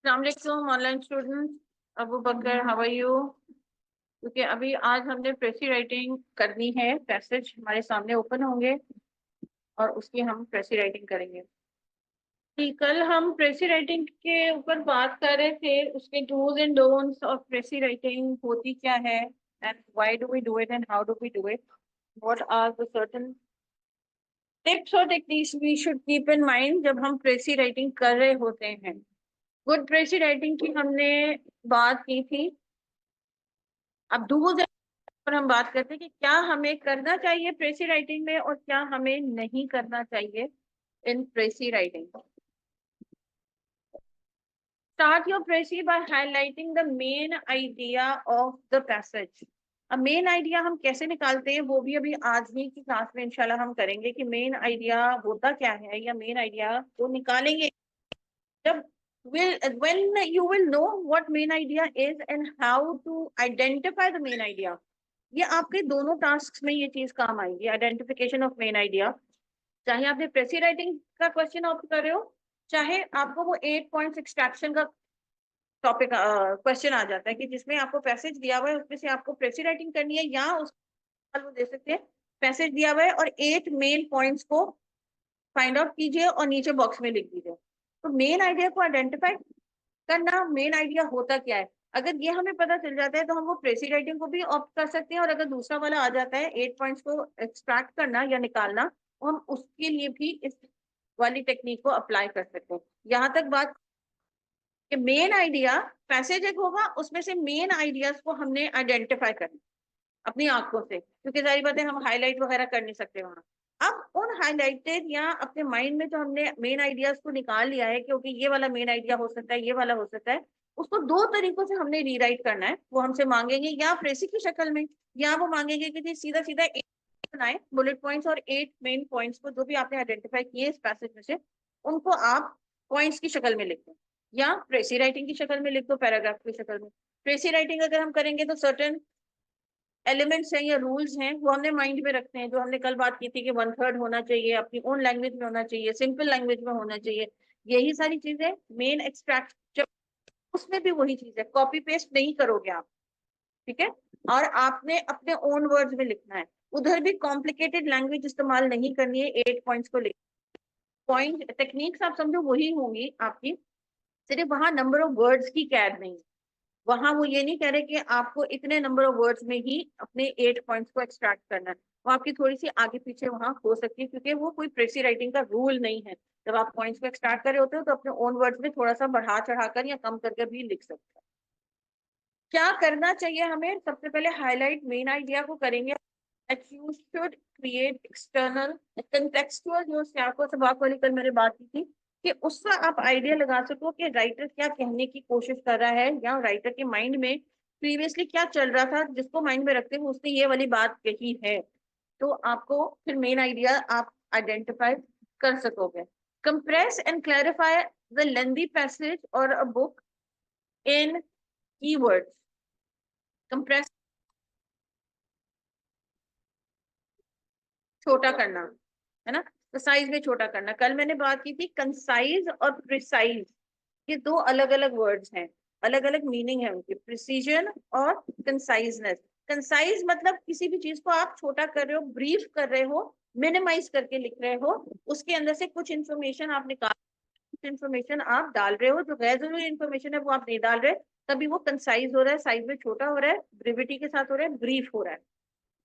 अस्सलामुअलैकुम online student. Abu Bakar, how are you? क्योंकि अभी आज हमने प्रेसी राइटिंग करनी है। पैसेज हमारे सामने ओपन होंगे और उसकी हम प्रेसी राइटिंग करेंगे। ठीक, कल हम प्रेसी राइटिंग के ऊपर बात कर रहे थे, उसके dos and don'ts of precis writing होती क्या है, and why do we do it and how do we do it, what are the certain tips और techniques we should keep in mind जब हम प्रेसी राइटिंग कर रहे होते हैं। गुड प्रेसी राइटिंग की हमने बात की थी। अब डूज पर हम बात करते हैं कि क्या हमें करना चाहिए प्रेसी राइटिंग में और क्या हमें नहीं करना चाहिए in precis writing. Start your precis by highlighting the main idea of the passage. अब मेन आइडिया हम कैसे निकालते हैं वो भी अभी आज ही की क्लास में इंशाल्लाह हम करेंगे कि मेन आइडिया होता क्या है, या मेन आइडिया को निकालेंगे जब when you will know what main idea is and how to identify the main idea। ये आपके दोनों टास्क में ये चीज काम आएगी, आइडेंटिफिकेशन ऑफ मेन आइडिया। चाहे आपने प्रेसी राइटिंग का क्वेश्चन ऑप्ट कर रहे हो, चाहे आपको वो 8 पॉइंट्स एक्सट्रैक्शन का टॉपिक क्वेश्चन आ जाता है कि जिसमें आपको पैसेज दिया हुआ है, उसमें से आपको प्रेसी राइटिंग करनी है, या उसको दे सकते हैं पैसेज दिया हुआ है और 8 मेन पॉइंट्स को फाइंड आउट कीजिए और नीचे बॉक्स में लिख दीजिए। तो मेन आइडिया को आइडेंटिफाई करना, मेन आइडिया होता क्या है, अगर ये हमें पता चल जाता है तो हम वो प्रेसी राइटिंग को भी ऑप्ट कर सकते हैं। और अगर दूसरा वाला आ जाता है 8 पॉइंट्स को एक्सट्रैक्ट करना या निकालना, तो हम उसके लिए भी इस वाली टेक्निक को अप्लाई कर सकते हैं। यहाँ तक बात कि मेन आइडिया पैसेज एक होगा, उसमें से मेन आइडियाज को हमने आइडेंटिफाई करना अपनी आंखों से, क्योंकि सारी बातें हम हाईलाइट वगैरह कर नहीं सकते वहां। अब उन हाईलाइटेड या अपने माइंड में जो हमने मेन आइडियाज को निकाल लिया है, क्योंकि ये वाला मेन आइडिया हो सकता है, ये वाला हो सकता है, उसको दो तरीकों से हमने रीराइट करना है। वो हमसे मांगेंगे या प्रेसी की शक्ल में, या वो मांगेंगे कि सीधा सीधा बनाए बुलेट पॉइंट्स और 8 मेन पॉइंट्स को जो भी आपने आइडेंटिफाई किए इस पैसेज में से, उनको आप पॉइंट्स की शक्ल में लिख दो, या प्रेसी राइटिंग की शक्ल में लिख दो, पैराग्राफ की शक्ल में। प्रेसी राइटिंग अगर हम करेंगे तो सर्टेन एलिमेंट्स हैं या रूल्स हैं वो हमने माइंड में रखते हैं, जो हमने कल बात की थी कि 1/3 होना चाहिए, अपनी ओन लैंग्वेज में होना चाहिए, सिंपल लैंग्वेज में होना चाहिए। यही सारी चीजें मेन एक्सट्रैक्ट, उसमें भी वही चीज है, कॉपी पेस्ट नहीं करोगे आप, ठीक है। और आपने अपने ओन वर्ड्स में लिखना है, उधर भी कॉम्प्लिकेटेड लैंग्वेज इस्तेमाल नहीं करनी है 8 पॉइंट्स को लिख। पॉइंट टेक्निक्स आप समझो वही होंगी आपकी, सिर्फ वहां नंबर ऑफ वर्ड्स की कैद नहीं। वहां वो ये नहीं कह रहे कि आपको इतने नंबर ऑफ वर्ड्स में ही अपने 8 पॉइंट्स को एक्सट्रैक्ट करना है। वो आपकी थोड़ी सी आगे पीछे वहां हो सकती है, क्योंकि वो कोई प्रेसी राइटिंग का रूल नहीं है। जब आप पॉइंट्स को एक्सट्रैक्ट कर रहे होते हो तो अपने ओन वर्ड्स में थोड़ा सा बढ़ा चढ़ाकर या कम करके भी लिख सकते हैं। क्या करना चाहिए हमें? सबसे पहले हाईलाइट मेन आइडिया को करेंगे। You should create external contextual, जो सियाको सबाक वाली कल मैंने बात की थी, कि उससे आप आइडिया लगा सको कि राइटर क्या कहने की कोशिश कर रहा है, या राइटर के माइंड में प्रीवियसली क्या चल रहा था जिसको माइंड में रखते हुए उसने ये वाली बात कही है। तो आपको फिर मेन आइडिया आप आइडेंटिफाई कर सकोगे। Compress and clarify the lengthy passage और a book in keywords. Compress, छोटा करना है ना, तो साइज में छोटा करना। कल मैंने बात की थी कंसाइज और प्रिसाइज, ये दो अलग अलग वर्ड्स हैं, अलग अलग मीनिंग है उनकी, प्रिसीजन और कंसाइजनेस। कंसाइज मतलब किसी भी चीज को आप छोटा कर रहे हो, ब्रीफ कर रहे हो, मिनिमाइज करके लिख रहे हो, उसके अंदर से कुछ इन्फॉर्मेशन आप निकाल, कुछ इन्फॉर्मेशन आप डाल रहे हो, जो गैर जरूरी इन्फॉर्मेशन है वो आप नहीं डाल रहे, तभी वो कंसाइज हो रहा है, साइज में छोटा हो रहा है, ब्रिविटी के साथ हो रहा है, ब्रीफ हो रहा है।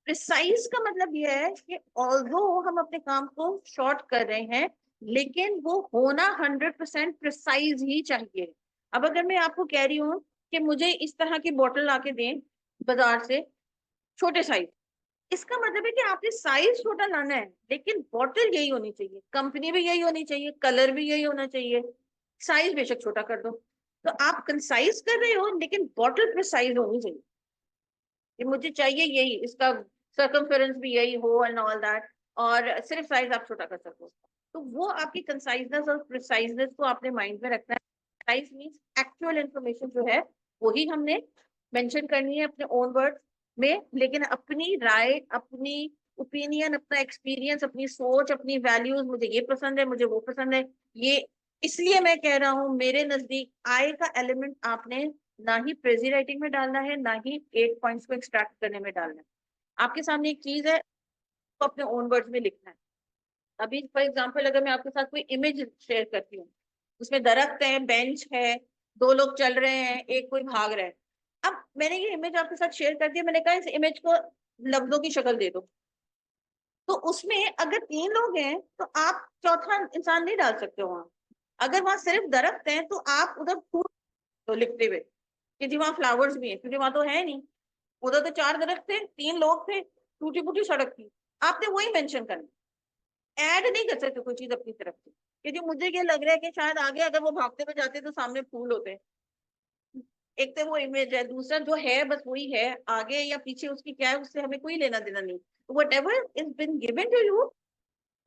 प्रिसाइज का मतलब ये है कि ऑल्दो हम अपने काम को शॉर्ट कर रहे हैं, लेकिन वो होना 100% प्रिसाइज ही चाहिए। अब अगर मैं आपको कह रही हूँ कि मुझे इस तरह की बोतल ला के दें बाजार से, छोटे साइज, इसका मतलब है कि आपने साइज छोटा लाना है, लेकिन बॉटल यही होनी चाहिए, कंपनी भी यही होनी चाहिए, कलर भी यही होना चाहिए, साइज बेशक छोटा कर दो। तो आप कंसाइज कर रहे हो, लेकिन बॉटल प्रिसाइज होनी चाहिए, कि मुझे चाहिए यही, इसका सर्कमफेरेंस भी यही हो एंड ऑल दैट, और सिर्फ साइज आप छोटा कर सको। तो वो आपकी कंसाइजनेस और प्रिसाइजनेस को आपने माइंड में रखना है। साइज मींस एक्चुअल इंफॉर्मेशन जो है वही हमने मेंशन करनी है अपने ओन वर्ड्स में, लेकिन अपनी राय, अपनी ओपिनियन, अपना एक्सपीरियंस, अपनी सोच, अपनी वैल्यूज, मुझे ये पसंद है, मुझे वो पसंद है, ये इसलिए मैं कह रहा हूं मेरे नजदीक आई का एलिमेंट आपने ना ही प्रेजी राइटिंग में डालना है, ना ही 8 पॉइंट्स को एक्सट्रैक्ट करने में डालना है। आपके सामने एक चीज है तो अपने ओन वर्ड्स में लिखना है। अभी फॉर एग्जाम्पल अगर मैं आपके साथ कोई इमेज शेयर करती हूँ, उसमें दरख्त है, बेंच है, दो लोग चल रहे हैं, एक कोई भाग रहा है। अब मैंने ये इमेज आपके साथ शेयर कर दी, मैंने कहा इस इमेज को लफ्जों की शक्ल दे दो। तो उसमें अगर 3 लोग हैं तो आप चौथा इंसान नहीं डाल सकते वहां। अगर वहां सिर्फ दरख्त है तो आप उधर फूल तो लिखते हुए कि जी वहां फ्लावर्स भी है, क्योंकि वहां तो है नहीं। उधर तो 4 दरख्त थे, 3 लोग थे, टूटी फूटी सड़क थी। आपने वही मेंशन करना, ऐड नहीं कर सकते कोई चीज अपनी तरफ से। क्योंकि मुझे ये लग रहा है कि शायद आगे अगर वो भागते हुए जाते तो सामने फूल होते। एक तो वो इमेज है, दूसरा जो है बस वही है, आगे या पीछे उसकी क्या है उससे हमें कोई लेना देना नहीं। Whatever is been given to you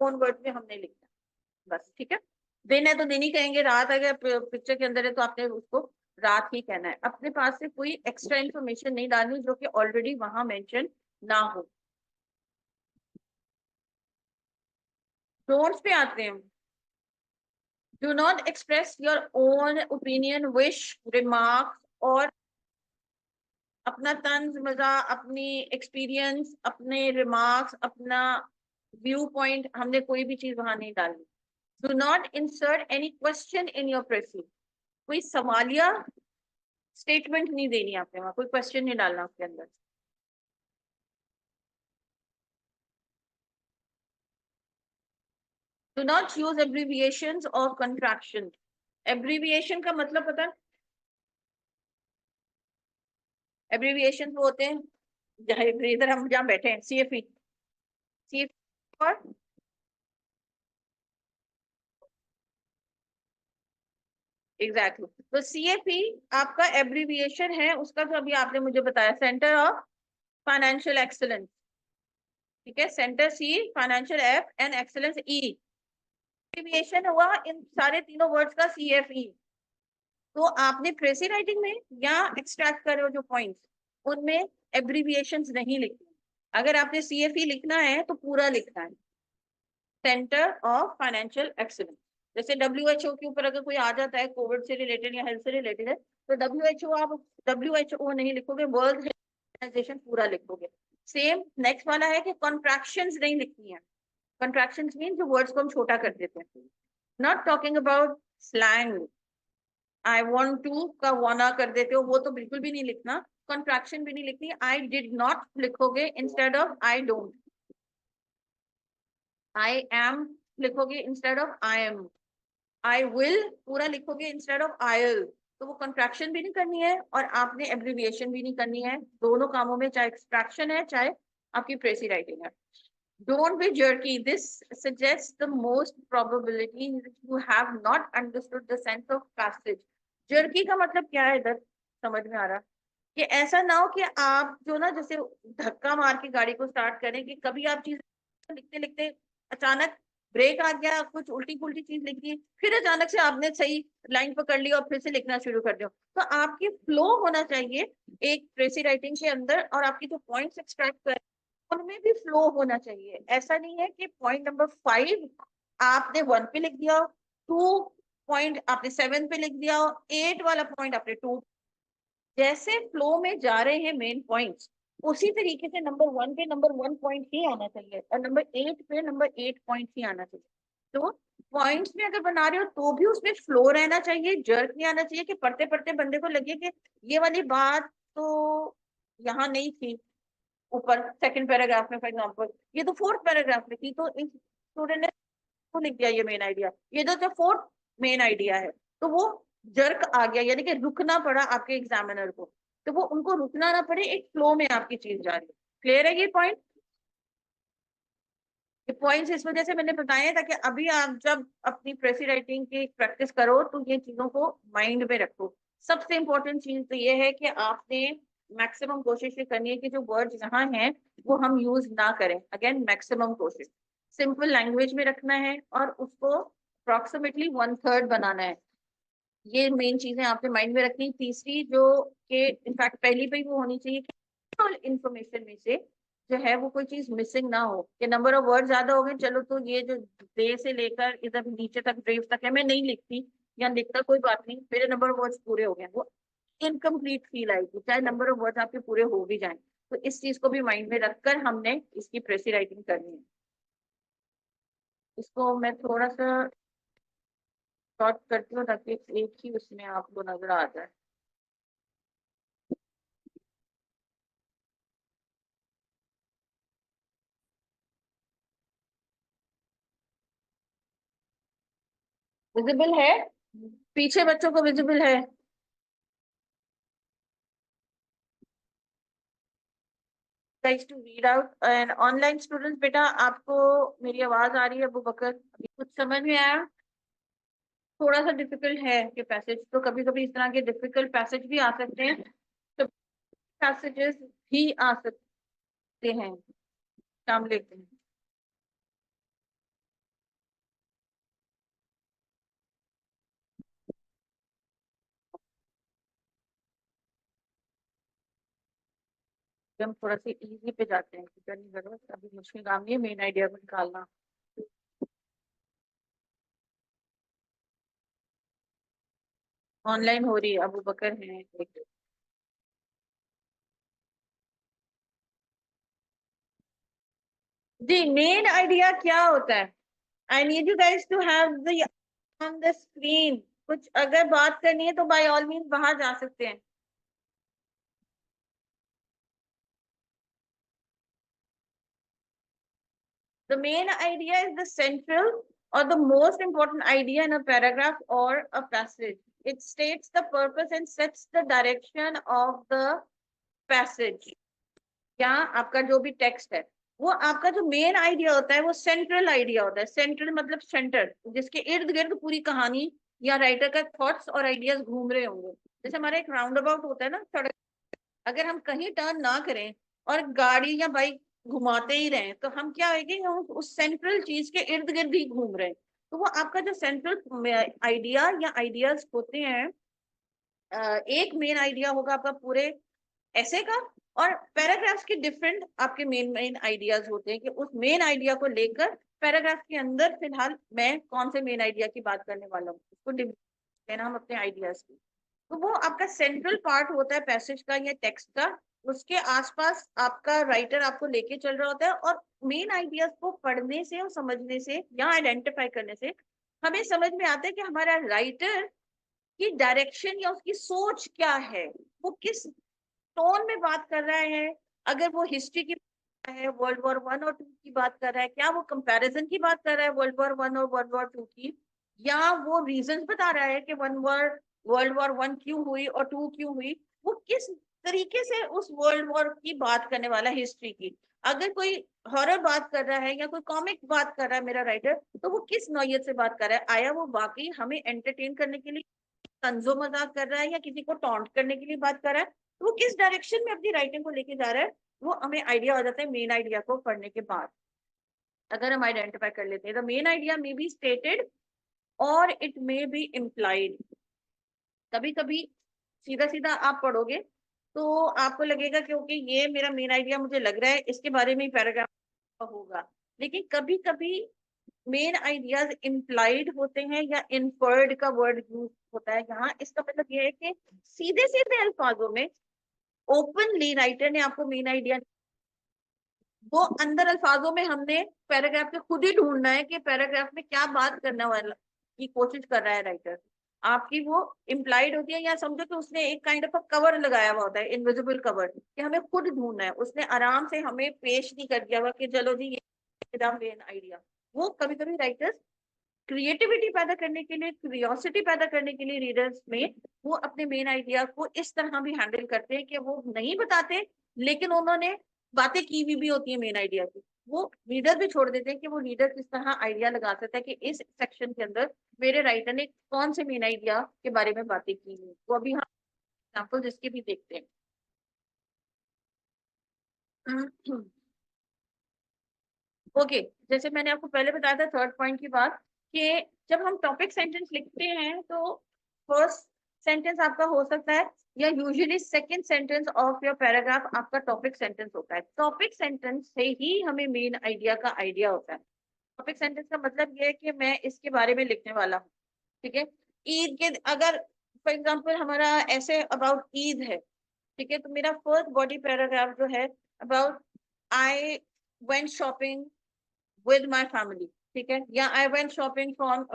own word में हमने लिखना बस, ठीक है। दिन है तो दिन ही कहेंगे, रात अगर पिक्चर के अंदर है तो आपने उसको रात ही कहना है। अपने पास से कोई एक्स्ट्रा इन्फॉर्मेशन नहीं डालनी जो कि ऑलरेडी वहां मेंशन ना हो। डोंट्स पे आते हैं। Do not express your own opinion, wish, remark और अपना तंज मजा, अपनी एक्सपीरियंस, अपने रिमार्क्स, अपना व्यू पॉइंट, हमने कोई भी चीज वहां नहीं डालनी। Do not insert any question in your pressing. कोई सवालिया स्टेटमेंट नहीं देनी आपने वहां, कोई क्वेश्चन नहीं डालना उसके अंदर। डू नॉट यूज एब्रीविएशंस और कंट्रैक्शन। एब्रीविएशन का मतलब पता है? एब्रीविएशन वो होते हैं, इधर हम जहाँ बैठे हैं, सीएफई। सीएफई और एग्जैक्टली तो सीएफई आपका एब्रीविएशन है उसका, जो अभी आपने मुझे बताया, सेंटर ऑफ फाइनेंशियल एक्सलेंस। ठीक है, centre C, financial F and excellence E. Abbreviation हुआ इन सारे तीनों वर्ड्स का सीएफई। तो आपने क्रेसी राइटिंग में या एक्सट्रैक्ट कर रहे हो जो पॉइंट्स, उनमें एब्रीविएशंस नहीं लिखना। अगर आपने सीएफई लिखना है तो पूरा लिखना है, सेंटर ऑफ फाइनेंशियल एक्सीलेंस। जैसे डब्ल्यूएचओ के ऊपर अगर कोई आ जाता है कोविड से रिलेटेड या हेल्थ से रिलेटेड है, तो डब्ल्यूएचओ आप डब्ल्यूएचओ नहीं लिखोगे, वर्ल्ड हेल्थ ऑर्गेनाइजेशन पूरा लिखोगे। सेम नेक्स्ट वाला है कि कॉन्ट्रैक्शंस नहीं लिखनी है। कॉन्ट्रैक्शंस मीन जो वर्ड्स को हम छोटा कर देते हैं। Not talking about slang, I want to का वाना कर देते हो, वो तो बिल्कुल भी नहीं लिखना। कॉन्ट्रैक्शन भी नहीं लिखनी। आई डिड नॉट लिखोगे instead of I don't. I am लिखोगे instead of I am. I will पूरा लिखोगे इंस्टेड ऑफ आयल। तो वो कंट्रैक्शन भी नहीं करनी है और आपने एब्रिविएशन भी नहीं करनी है, दोनों कामों में, चाहे एक्सट्रैक्शन है चाहे आपकी प्रेसी राइटिंग है। Don't be jerky. This suggests the most probability that you have not understood the sense of passage. Jerky का मतलब क्या है इधर समझ में आ रहा? कि ऐसा ना हो कि आप जो ना जैसे धक्का मार के गाड़ी को स्टार्ट करें, कि कभी आप चीज लिखते लिखते अचानक ब्रेक आ गया, कुछ उल्टी पुल्टी चीज लिख दी, फिर अचानक से आपने सही लाइन पकड़ ली और फिर से लिखना शुरू कर दिया। तो आपकी फ्लो होना चाहिए एक ट्रेसी राइटिंग के अंदर, और आपकी जो पॉइंट्स एक्सट्रैक्ट कर उनमें भी फ्लो होना चाहिए। ऐसा नहीं है कि पॉइंट नंबर 5 आपने 1 पे लिख दिया, 2 पॉइंट आपने 7 पे लिख दिया, 8 वाला पॉइंट आपने 2। जैसे फ्लो में जा रहे हैं मेन पॉइंट्स, उसी तरीके से नंबर 1 पे नंबर 1 पॉइंट ही आना चाहिए और नंबर 8 पे नंबर 8 पॉइंट ही आना चाहिए। तो पॉइंट्स में अगर बना रहे हो तो भी उसमें फ्लो रहना चाहिए, जर्क नहीं आना चाहिए कि पढ़ते पढ़ते बंदे को लगे कि ये वाली बात तो यहाँ नहीं थी। ऊपर सेकंड पैराग्राफ में फॉर एग्जांपल ये तो फोर्थ पैराग्राफ में थी, तो इस स्टूडेंट ने तो लिख दिया ये मेन आइडिया, ये तो फोर्थ मेन आइडिया है। तो वो जर्क आ गया, यानी कि रुकना पड़ा आपके एग्जामिनर को। तो वो उनको रुकना ना पड़े, एक फ्लो में आपकी चीज जा रही है। क्लियर है ये पॉइंट? ये पॉइंट्स इस वजह से मैंने बताया ताकि अभी आप जब अपनी प्रेसी राइटिंग की प्रैक्टिस करो तो ये चीजों को माइंड में रखो। सबसे इंपॉर्टेंट चीज तो ये है कि आपने मैक्सिमम कोशिश ये करनी है कि जो वर्ड्स यहाँ हैं वो हम यूज ना करें। अगेन मैक्सिमम कोशिश सिंपल लैंग्वेज में रखना है और उसको अप्रोक्सीमेटली 1/3 बनाना है। ये मेन चीजें आपने माइंड में रखनी। तीसरी जो कि इनफैक्ट पहली पे ही वो होनी चाहिए कि इंफॉर्मेशन में से जो है वो कोई चीज मिसिंग ना हो, कि नंबर ऑफ वर्ड ज्यादा हो गए, चलो तो ये जो दे से लेकर इधर नीचे तक ड्रीफ तक है मैं नहीं लिखती या लिखता, कोई बात नहीं, मेरे नंबर ऑफ वर्ड्स पूरे हो गए, वो इनकम्प्लीट फील आएगी चाहे नंबर ऑफ वर्ड्स आपके पूरे हो भी जाए। तो इस चीज को भी माइंड में रखकर हमने इसकी प्रेसी राइटिंग करनी है। इसको मैं थोड़ा सा शॉर्ट करती हूँ ताकि एक ही उसमें आपको नजर आ जाए। विजिबल है? पीछे बच्चों को विजिबल है? Guys to read out and online students, बेटा आपको मेरी आवाज आ रही है? अबू बकर अभी कुछ समझ में आया? थोड़ा सा डिफिकल्ट है कि पैसेज, तो कभी कभी इस तरह के डिफिकल्ट पैसेज भी आ सकते हैं, तो पैसेजेस भी आ सकते हैं। काम लेते हैं। हम थोड़ा सा इजी पे जाते हैं, फिक्र नहीं करो, अभी मुश्किल काम नहीं है मेन आइडिया को निकालना। ऑनलाइन हो रही है, अबू बकर है एक। जी, मेन आइडिया क्या होता है? I need you guys to have the on the screen. कुछ अगर बात करनी है तो बाय ऑल मीन बाहर जा सकते हैं। The main idea is the central or the most important idea in a paragraph or a passage. It states the purpose and sets the direction of the passage. क्या आपका जो भी text है, वो आपका जो मेन आइडिया होता है वो सेंट्रल आइडिया होता है। सेंट्रल मतलब सेंटर, जिसके इर्द गिर्द पूरी कहानी या राइटर का थॉट्स और आइडियाज घूम रहे होंगे। जैसे हमारा एक राउंड अबाउट होता है ना सड़क, अगर हम कहीं टर्न ना करें और गाड़ी या बाइक घुमाते ही रहें तो हम क्या होंगे, हम उस सेंट्रल चीज के इर्द गिर्द ही घूम रहे हैं। तो वो आपका जो सेंट्रल आइडिया या आइडियाज होते हैं, एक मेन आइडिया होगा आपका पूरे ऐसे का, और पैराग्राफ्स के डिफरेंट आपके मेन मेन आइडियाज होते हैं कि उस मेन आइडिया को लेकर पैराग्राफ के अंदर फिलहाल मैं कौन से मेन आइडिया की बात करने वाला हूँ, उसको लेना हम अपने आइडियाज की। तो वो आपका सेंट्रल पार्ट होता है पैसेज का या टेक्स्ट का। उसके आसपास आपका राइटर आपको लेके चल रहा होता है, और मेन आइडियाज को पढ़ने से और समझने से या आइडेंटिफाई करने से हमें समझ में आता है कि हमारा राइटर की डायरेक्शन या उसकी सोच क्या है, वो किस टोन में बात कर रहा है। अगर वो हिस्ट्री की है, वर्ल्ड वॉर 1 और 2 की बात कर रहा है, क्या वो कंपैरिजन की बात कर रहा है वर्ल्ड वॉर 1 और वर्ल्ड वॉर 2 की, या वो रीजंस बता रहा है कि वर्ल्ड वॉर 1 क्यों हुई और 2 क्यों हुई। वो किस तरीके से उस वर्ल्ड वॉर की बात करने वाला है, हिस्ट्री की। अगर कोई हॉरर बात कर रहा है या कोई कॉमिक बात कर रहा है मेरा राइटर, तो वो किस नौयत से बात कर रहा है, आया वो वाकई हमें एंटरटेन करने के लिए तंजो मजाक कर रहा है या किसी को टॉन्ट करने के लिए बात कर रहा है। तो वो किस डायरेक्शन में अपनी राइटिंग को लेके जा रहा है, वो हमें आइडिया हो जाता है मेन आइडिया को पढ़ने के बाद। अगर हम आइडेंटिफाई कर लेते हैं, the main idea may be stated और इट मे बी इम्प्लाइड। कभी कभी सीधा सीधा आप पढ़ोगे तो आपको लगेगा कि ओके ये मेरा मेन आइडिया मुझे लग रहा है इसके बारे में ही पैराग्राफ होगा, लेकिन कभी कभी मेन आइडियाज इम्प्लाइड होते हैं या इन्फर्ड का वर्ड यूज होता है यहाँ। इसका मतलब ये है कि सीधे सीधे अल्फाजों में ओपनली राइटर ने आपको मेन आइडिया, वो अंदर अल्फाजों में हमने पैराग्राफ में खुद ही ढूंढना है कि पैराग्राफ में क्या बात करने वाला की कोशिश कर रहा है राइटर। आपकी वो इम्प्लाइड होती है, या समझो कि उसने एक काइंड ऑफ कवर लगाया हुआ होता है, इनविजिबल कवर, कि हमें खुद ढूंढना है। उसने आराम से हमें पेश नहीं कर दिया हुआ कि चलो जी ये मेन आइडिया। वो कभी कभी राइटर्स क्रिएटिविटी पैदा करने के लिए, क्यूरियोसिटी पैदा करने के लिए रीडर्स में, वो अपने मेन आइडिया को इस तरह भी हैंडल करते हैं कि वो नहीं बताते, लेकिन उन्होंने बातें की हुई भी होती है मेन आइडिया की। वो रीडर भी छोड़ देते हैं कि वो रीडर किस तरह आइडिया लगा सकता है कि इस सेक्शन के अंदर मेरे राइटर ने कौन से मेन आइडिया के बारे में बातें की है। वो अभी हम एग्जाम्पल जिसके भी देखते हैं। ओके, जैसे मैंने आपको पहले बताया था थर्ड पॉइंट की बात, कि जब हम टॉपिक सेंटेंस लिखते हैं तो फर्स्ट सेंटेंस आपका हो सकता है, या usually second sentence of your paragraph आपका टॉपिक सेंटेंस होता है। टॉपिक सेंटेंस से ही हमें मेन आइडिया का आइडिया होता है। टॉपिक सेंटेंस का मतलब ये है कि मैं इसके बारे में लिखने वाला हूँ, ठीक है। ईद के अगर फॉर एग्जाम्पल हमारा ऐसे अबाउट ईद है, ठीक है, तो मेरा फर्स्ट बॉडी पैराग्राफ जो है about I went shopping with my family, ठीक है, या I went shopping from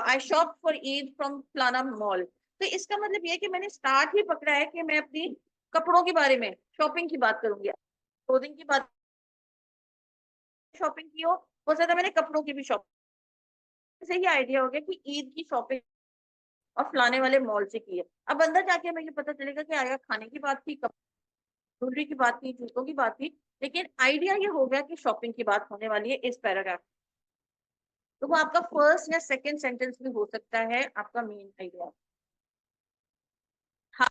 I shop for Eid from फलाना मॉल। तो इसका मतलब ये है कि मैंने स्टार्ट ही पकड़ा है कि मैं अपनी कपड़ों के बारे में शॉपिंग की बात करूंगी, क्लोथिंग की बात, शॉपिंग की हो सकता है मैंने कपड़ों की भी शॉपिंग, से ही आइडिया हो गया कि ईद की शॉपिंग और फलाने वाले मॉल से की है। अब अंदर जाके हमें ये पता चलेगा कि आया खाने की बात थी, ज्वेलरी की बात थी, जूतों की बात थी, लेकिन आइडिया ये हो गया कि शॉपिंग की बात होने वाली है इस पैराग्राफ। तो वो आपका फर्स्ट या सेकंड सेंटेंस भी हो सकता है आपका मेन आइडिया। हाँ,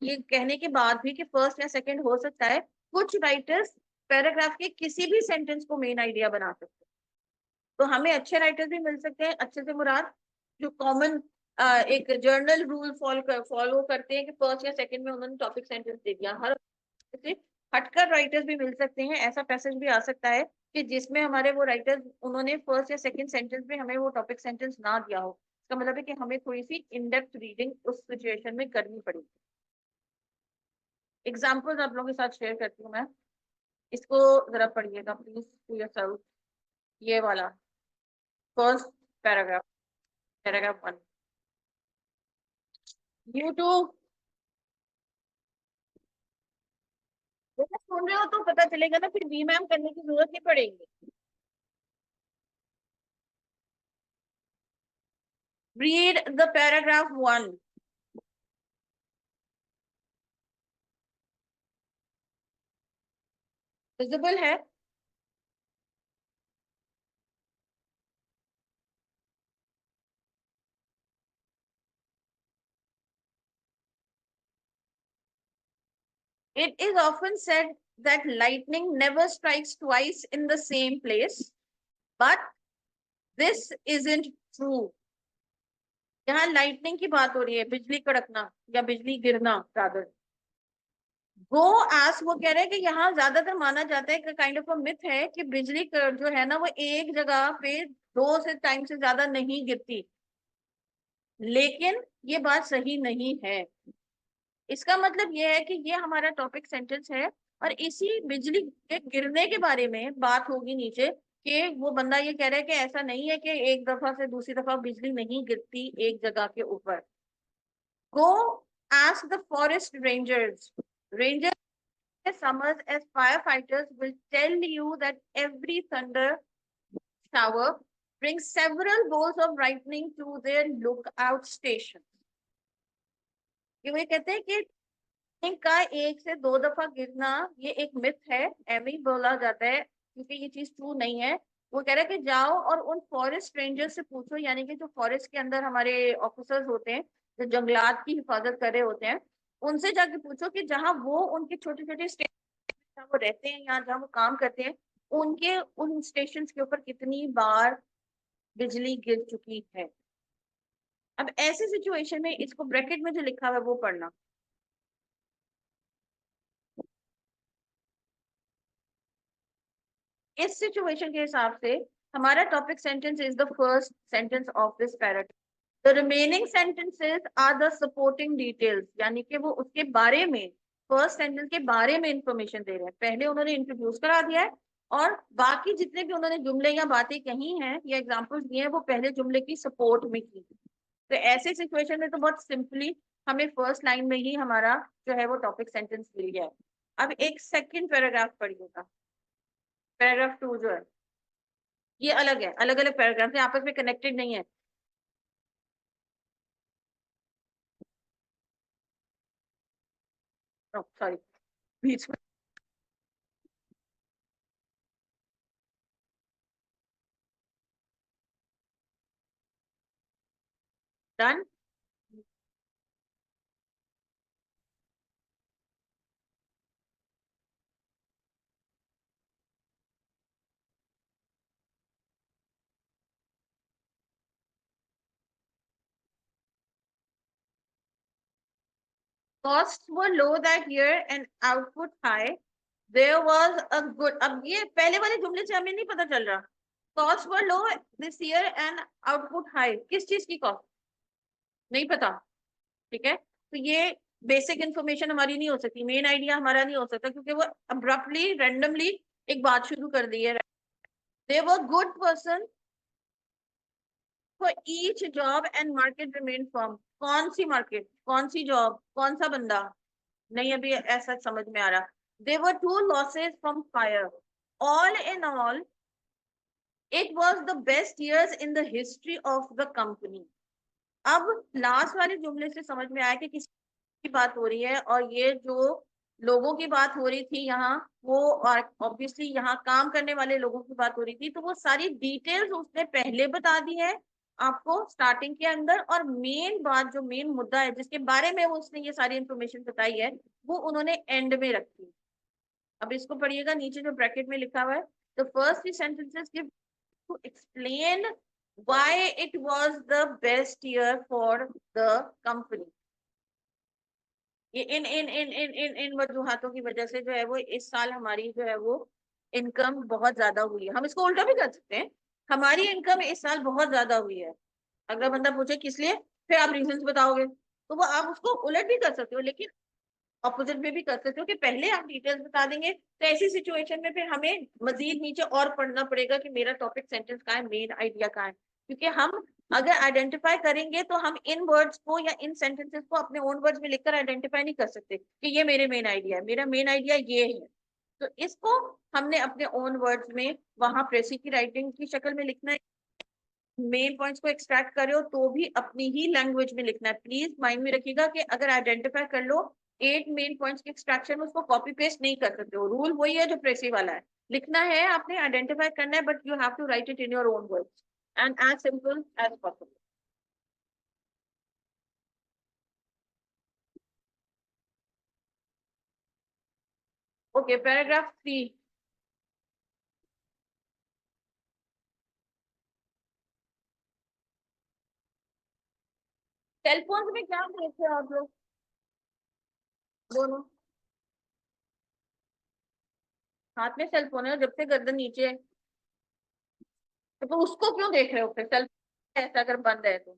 ये कहने के बाद भी कि फर्स्ट या सेकंड हो सकता है, कुछ राइटर्स पैराग्राफ के किसी भी सेंटेंस को मेन आइडिया बना सकते हैं। तो हमें अच्छे राइटर्स भी मिल सकते हैं, अच्छे से मुराद जो कॉमन एक जर्नल रूल फॉलो करते हैं कि फर्स्ट या सेकंड में उन्होंने टॉपिक सेंटेंस दे दिया। हर से हटकर राइटर्स भी मिल सकते हैं, ऐसा पैसेज भी आ सकता है कि जिसमें हमारे वो राइटर्स उन्होंने फर्स्ट या सेकंड सेंटेंस में हमें वो टॉपिक सेंटेंस ना दिया हो। इसका मतलब है कि हमें थोड़ी सी इन डेप्थ रीडिंग उस सिचुएशन में करनी पड़ेगी। एग्जाम्पल्स आप लोगों के साथ शेयर करती हूँ मैं, इसको जरा पढ़िएगा प्लीज टू योरसेल्फ। ये वाला फर्स्ट पैराग्राफ, पैराग्राफ 1। यूट्यूब सुन रहे हो तो पता चलेगा ना, फिर वी मैम करने की जरूरत नहीं पड़ेगी। Read the paragraph 1। विजिबल है? It is often said that lightning never strikes twice in the same place, but this isn't true. यहाँ लाइटनिंग की बात हो रही है, बिजली कड़कना या बिजली गिरना रादर। गो आस वो कह रहे हैं कि यहाँ ज्यादातर माना जाता है कि काइंड ऑफ अ मिथ है कि बिजली जो है ना वो एक जगह पे दो से टाइम से ज्यादा नहीं गिरती, लेकिन ये बात सही नहीं है। इसका मतलब ये है कि ये हमारा टॉपिक सेंटेंस है और इसी बिजली के गिरने के बारे में बात होगी नीचे, कि वो बंदा ये कह रहा है कि ऐसा नहीं है कि एक दफा से दूसरी दफा बिजली नहीं गिरती एक जगह के ऊपर। Go ask the forest rangers. Rangers summers as firefighters will tell you that every thunder shower brings several bolts of lightning to their lookout station। ये वो कहते हैं कि का एक से दो दफा गिरना ये एक मिथ है, एम ही बोला जाता है क्योंकि ये चीज ट्रू नहीं है। वो कह रहा है कि जाओ और उन फॉरेस्ट रेंजर से पूछो, यानी कि जो फॉरेस्ट के अंदर हमारे ऑफिसर्स होते हैं जो जंगलात की हिफाजत कर रहे होते हैं, उनसे जाके पूछो कि जहाँ वो उनके छोटे छोटे स्टेशन जहाँ वो रहते हैं या जहाँ वो काम करते हैं, उनके उन स्टेशन के ऊपर कितनी बार बिजली गिर चुकी है। अब ऐसे सिचुएशन में इसको ब्रैकेट में जो लिखा हुआ है वो पढ़ना। इस सिचुएशन के हिसाब से हमारा topic sentence is the first sentence of this paragraph. The remaining sentences are the supporting details, यानी कि वो उसके बारे में फर्स्ट सेंटेंस के बारे में इंफॉर्मेशन दे रहे हैं। पहले उन्होंने इंट्रोड्यूस करा दिया है और बाकी जितने भी उन्होंने जुमले या बातें कही हैं या एग्जाम्पल्स दिए हैं वो पहले जुमले की सपोर्ट में की। तो ऐसे सिचुएशन में तो बहुत सिंपली हमें फर्स्ट लाइन में ही हमारा जो है वो टॉपिक सेंटेंस मिल गया है। अब एक सेकेंड पैराग्राफ पढ़िएगा, पैराग्राफ 2 जो है ये अलग है, अलग अलग पैराग्राफ है, आपस में कनेक्टेड नहीं है। सॉरी, बीच में done. costs were low that year and output high. There was a good, अब ये पहले वाले जुमले से हमें नहीं पता चल रहा. Costs were low this year and output high. किस चीज की cost? नहीं पता. ठीक है, तो ये बेसिक इंफॉर्मेशन हमारी नहीं हो सकती, मेन आइडिया हमारा नहीं हो सकता, क्योंकि वो अब्रप्टली रैंडमली एक बात शुरू कर दी है. They were good person for each job and market remain firm. कौन सी मार्केट, कौन सी जॉब, कौन सा बंदा, नहीं अभी ऐसा समझ में आ रहा. They were two losses from fire. All in all it was the best years in the history of the company. अब लास्ट वाले जुमले से समझ में आया कि किस की बात हो रही है, और ये जो लोगों की बात हो रही थी यहाँ, वो ऑब्वियसली यहाँ काम करने वाले लोगों की बात हो रही थी, तो वो सारी डिटेल्स उसने पहले बता दी है आपको स्टार्टिंग के अंदर, और मेन बात जो मेन मुद्दा है जिसके बारे में वो उसने ये सारी इंफॉर्मेशन बताई है, वो उन्होंने एंड में रखी है. अब इसको पढ़िएगा, नीचे जो ब्रैकेट में लिखा हुआ है, the first three sentences give to explain why it was the best year for the company. ये इन वजूहातों की वजह से जो है वो इस साल हमारी जो है वो इनकम बहुत ज्यादा हुई है. हम इसको उल्टा भी कर सकते हैं, हमारी इनकम इस साल बहुत ज्यादा हुई है. अगर बंदा पूछे किस लिए, फिर आप रीजंस बताओगे, तो वो आप उसको उलट भी कर सकते हो, लेकिन ऑपोजिट में भी कर सकते हो कि पहले आप डिटेल्स बता देंगे, तो ऐसी सिचुएशन में फिर हमें मजीद नीचे और पढ़ना पड़ेगा कि मेरा टॉपिक सेंटेंस का है, मेन आइडिया का है. क्योंकि हम अगर आइडेंटिफाई करेंगे तो हम इन वर्ड्स को या इन सेंटेंसेस को अपने ओन वर्ड्स में लिखकर आइडेंटिफाई नहीं कर सकते कि ये मेरे मेन आइडिया है, मेरा मेन आइडिया ये है. तो इसको हमने अपने ओन वर्ड्स में वहां प्रेसी की राइटिंग की शक्ल में लिखना है. मेन पॉइंट्स को एक्सट्रैक्ट करे हो तो भी अपनी ही लैंग्वेज में लिखना है. प्लीज माइंड में रखिएगा कि अगर आइडेंटिफाई कर लो 8 मेन पॉइंट्स के एक्सट्रैक्शन में, उसको कॉपी पेस्ट नहीं कर सकते हो. रूल वही है जो प्रेसी वाला है, लिखना है आपने, आइडेंटिफाई करना है, but you have to write it in your own words and as simple as possible. Okay, paragraph 3. Cellphone में क्या देखते हो आप लोग दोनों? हाथ में सेलफोन है, जब से गर्दन नीचे है, तो उसको क्यों देख रहे हो फिर? सेलफोन ऐसा अगर बंद है तो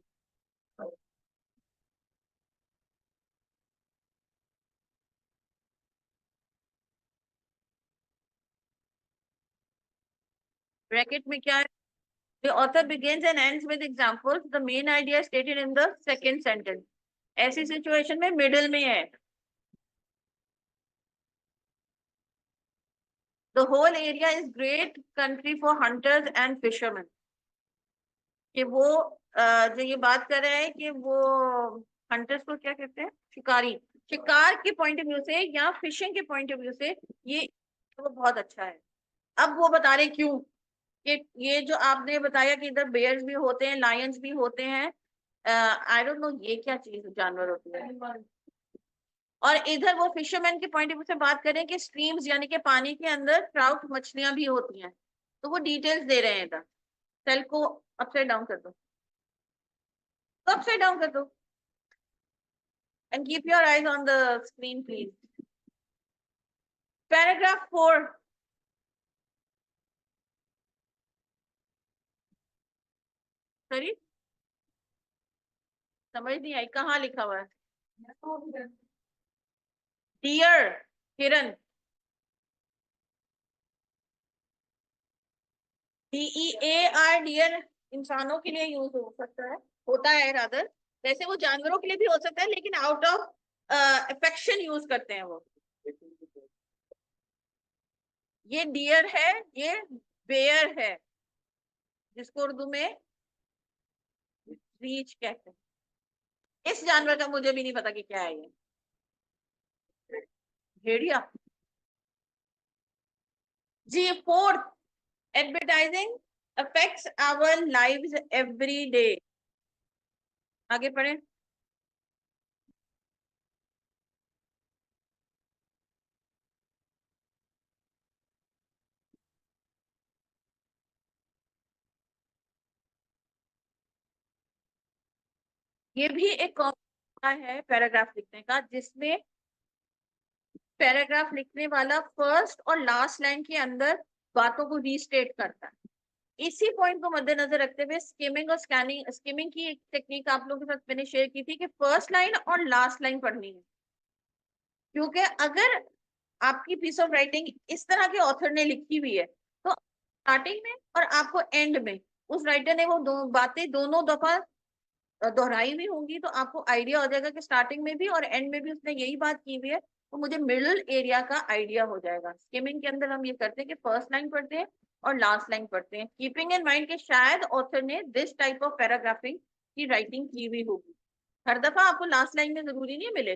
ब्रैकेट में क्या है? The author begins and ends with examples. The main idea is stated in the second sentence. ऐसी सिचुएशन में मिडिल में है. The whole area is great country for hunters and fishermen. कि वो जो ये बात कर रहे हैं कि वो हंटर्स को क्या कहते हैं, शिकारी, शिकार के पॉइंट ऑफ व्यू से या फिशिंग के पॉइंट ऑफ व्यू से ये वो बहुत अच्छा है. अब वो बता रहे क्यों, कि ये जो आपने बताया कि इधर बेयर्स भी होते हैं, लायंस भी होते हैं, आई डोंट नो ये क्या चीज जानवर होती है, और इधर वो फिशरमैन के पॉइंट ऑफ व्यू से बात करें कि स्ट्रीम्स यानी कि पानी के अंदर ट्राउट मछलियां भी होती हैं, तो वो डिटेल्स दे रहे हैं इधर. सेल को अपसाइड डाउन कर दो, तो अपसाइड डाउन कर दो and keep your eyes on the screen please. Paragraph 4. Sorry, समझ नहीं आई, कहाँ लिखा हुआ है? डियर किरण, DEAR डियर इंसानों के लिए यूज हो सकता है, होता है रादर. वैसे वो जानवरों के लिए भी हो सकता है, लेकिन आउट ऑफ अफेक्शन यूज करते हैं वो. ये डियर है, ये बेयर है, जिसको उर्दू में रीछ कहते हैं. इस जानवर का मुझे भी नहीं पता कि क्या है ये. भेड़िया. जी, fourth, advertising affects our lives every day. आगे पढ़ें. ये भी एक है पैराग्राफ लिखने का, जिसमें पैराग्राफ लिखने वाला फर्स्ट और लास्ट लाइन के अंदर बातों को रीस्टेट करता है। इसी पॉइंट को मद्देनजर रखते हुए स्किमिंग और स्किमिंग की एक टेक्निक आप लोगों के साथ मैंने शेयर की थी कि फर्स्ट लाइन और लास्ट लाइन पढ़नी है, क्योंकि अगर आपकी पीस ऑफ राइटिंग इस तरह के ऑथर ने लिखी हुई है तो स्टार्टिंग में और आपको एंड में उस राइटर ने वो दो बातें दोनों दफा दोहराई हुई होंगी, तो आपको आइडिया हो जाएगा कि स्टार्टिंग में भी और एंड में भी उसने यही बात की हुई है, तो मुझे मिडिल एरिया का आइडिया हो जाएगा। स्किमिंग के अंदर हम ये करते हैं कि फर्स्ट लाइन पढ़ते हैं और लास्ट लाइन पढ़ते हैं, कीपिंग इन माइंड के शायद ऑथर ने दिस टाइप ऑफ पैराग्राफिंग की राइटिंग की हुई होगी। हर दफा आपको लास्ट लाइन में जरूरी नहीं मिले,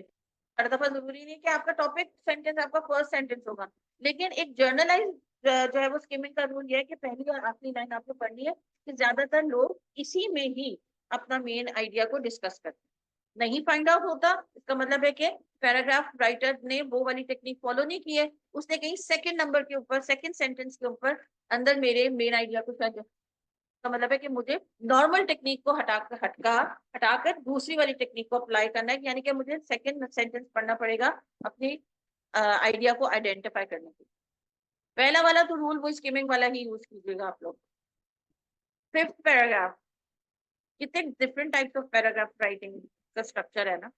हर दफा जरूरी नहीं कि आपका टॉपिक सेंटेंस आपका फर्स्ट सेंटेंस होगा, लेकिन एक जर्नलाइज जो है वो स्किमिंग का रूल ये है कि पहली और आखिरी लाइन आपको पढ़नी है, कि ज्यादातर लोग इसी में ही अपना मेन आइडिया को डिस्कस करते हैं। नहीं फाइंड आउट होता इसका मतलब है कि पैराग्राफ राइटर ने वो वाली टेक्निक फॉलो नहीं की है, उसने कहीं सेकंड नंबर के ऊपर सेकंड सेंटेंस के ऊपर अंदर मेरे मेन आइडिया को शायद, का मतलब है कि मुझे नॉर्मल टेक्निक को हटाकर दूसरी वाली टेक्निक को अप्लाई करना है, यानी कि मुझे सेकंड सेंटेंस पढ़ना पड़ेगा अपनी आइडिया को आइडेंटिफाई करने के लिए। पहला वाला तो रूल वो स्किमिंग वाला ही यूज कीजिएगा आप लोग। फिफ्थ पैराग्राफ, कितने different types of paragraph writing का स्ट्रक्चर है ना।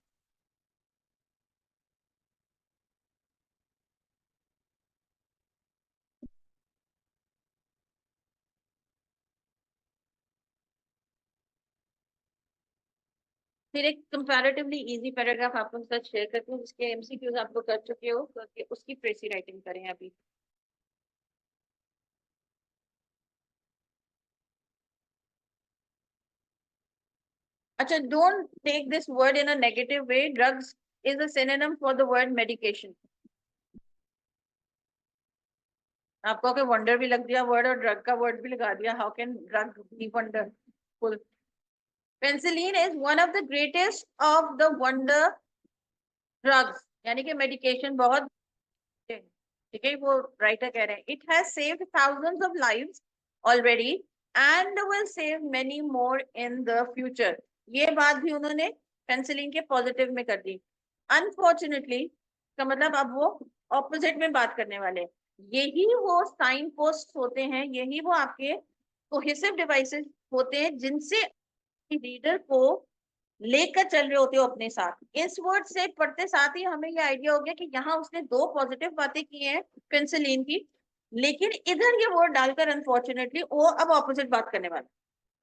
फिर एक कंपैरेटिवली इजी पैराग्राफ आपको साथ शेयर करती हूँ जिसके एमसीक्यूज आप लोग कर चुके हो, तो उसकी प्रेसी राइटिंग करें अभी। अच्छा, don't take this word in a negative way, drugs is a synonym for the word medication. आपको के वंडर भी लग दिया वर्ड और ड्रग का वर्ड भी लगा दिया, how can drug B wonderful. Penicillin is one of the greatest of the wonder drugs, यानी कि मेडिकेशन बहुत, ठीक है वो राइटर कह रहे हैं, it has saved thousands of lives already and will save many more in the future. ये बात भी उन्होंने पेंसिलिन के पॉजिटिव में कर दी। अनफॉर्चुनेटली का मतलब अब वो ऑपोजिट में बात करने वाले हैं। यही वो साइन पोस्ट होते हैं, यही वो आपके कोहेसिव डिवाइसेस होते हैं जिनसे रीडर को लेकर चल रहे होते हो अपने साथ। इस वर्ड से पढ़ते साथ ही हमें ये आइडिया हो गया कि यहाँ उसने दो पॉजिटिव बातें की हैं पेंसिलिन की, लेकिन इधर ये वर्ड डालकर अनफॉर्चुनेटली वो अब ऑपोजिट बात करने वाला।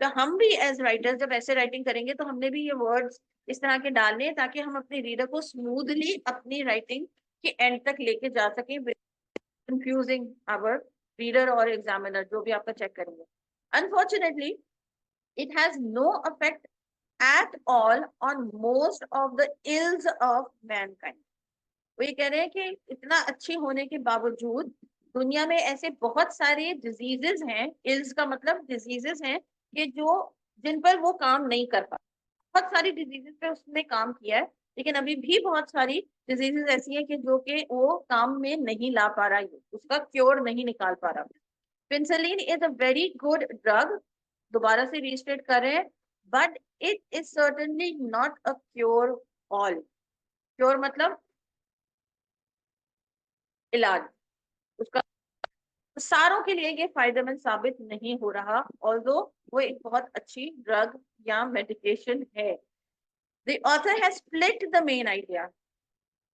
तो हम भी एज राइटर्स जब ऐसे राइटिंग करेंगे तो हमने भी ये वर्ड्स इस तरह के डालने हैं ताकि हम अपने रीडर को स्मूथली अपनी राइटिंग के एंड तक लेके जा सकें, कंफ्यूजिंग आवर रीडर और एग्जामिनर जो भी आपका चेक करेंगे। Unfortunately it has no affect at all on most of the ills of mankind। वो ये कह रहे हैं कि इतना अच्छे होने के बावजूद दुनिया में ऐसे बहुत सारे डिजीजेस हैं, इल्स का मतलब डिजीजेस हैं कि जो जिन पर वो काम नहीं कर पा, बहुत सारी डिजीजेस पे उसने काम किया है, लेकिन अभी भी बहुत सारी डिजीजेस ऐसी है कि जो कि वो काम में नहीं ला पा रहा है, उसका क्योर नहीं निकाल पा रहा। Penicillin is a very good drug, दोबारा से रीस्टेट कर रहे हैं, but it is certainly not a cure all. Cure मतलब इलाज, उसका सारों के लिए ये फायदेमंद साबित नहीं हो रहा, ऑल्दो वो एक बहुत अच्छी ड्रग या मेडिकेशन है। The author has split the main idea,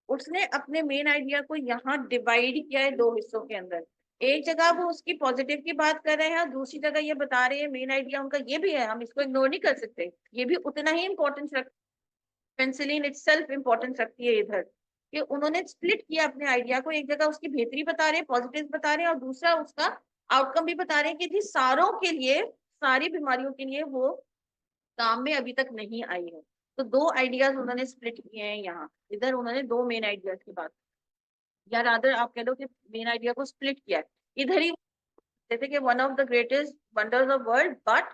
उसने अपने मेन आइडिया को यहाँ डिवाइड किया है दो हिस्सों के अंदर। एक जगह वो उसकी पॉजिटिव की बात कर रहे हैं और दूसरी जगह ये बता रहे हैं मेन आइडिया उनका ये भी है, हम इसको इग्नोर नहीं कर सकते, ये भी उतना ही इंपॉर्टेंस रख, पेंसिलिन इटसेल्फ इंपॉर्टेंस रखती है इधर, कि उन्होंने स्प्लिट किया अपने आइडिया को, एक जगह उसकी बेहतरी बता रहे हैं, पॉजिटिव बता रहे हैं, और दूसरा उसका आउटकम भी बता रहे हैं कि जी सारों के लिए, सारी बीमारियों के लिए वो काम में अभी तक नहीं आई है। तो दो आइडियाज उन्होंने स्प्लिट किए हैं यहाँ, इधर उन्होंने दो मेन आइडियाज की बात, या रादर आप कह लो कि मेन आइडिया को स्प्लिट किया है। इधर ही जैसे कि one of the greatest wonders of world but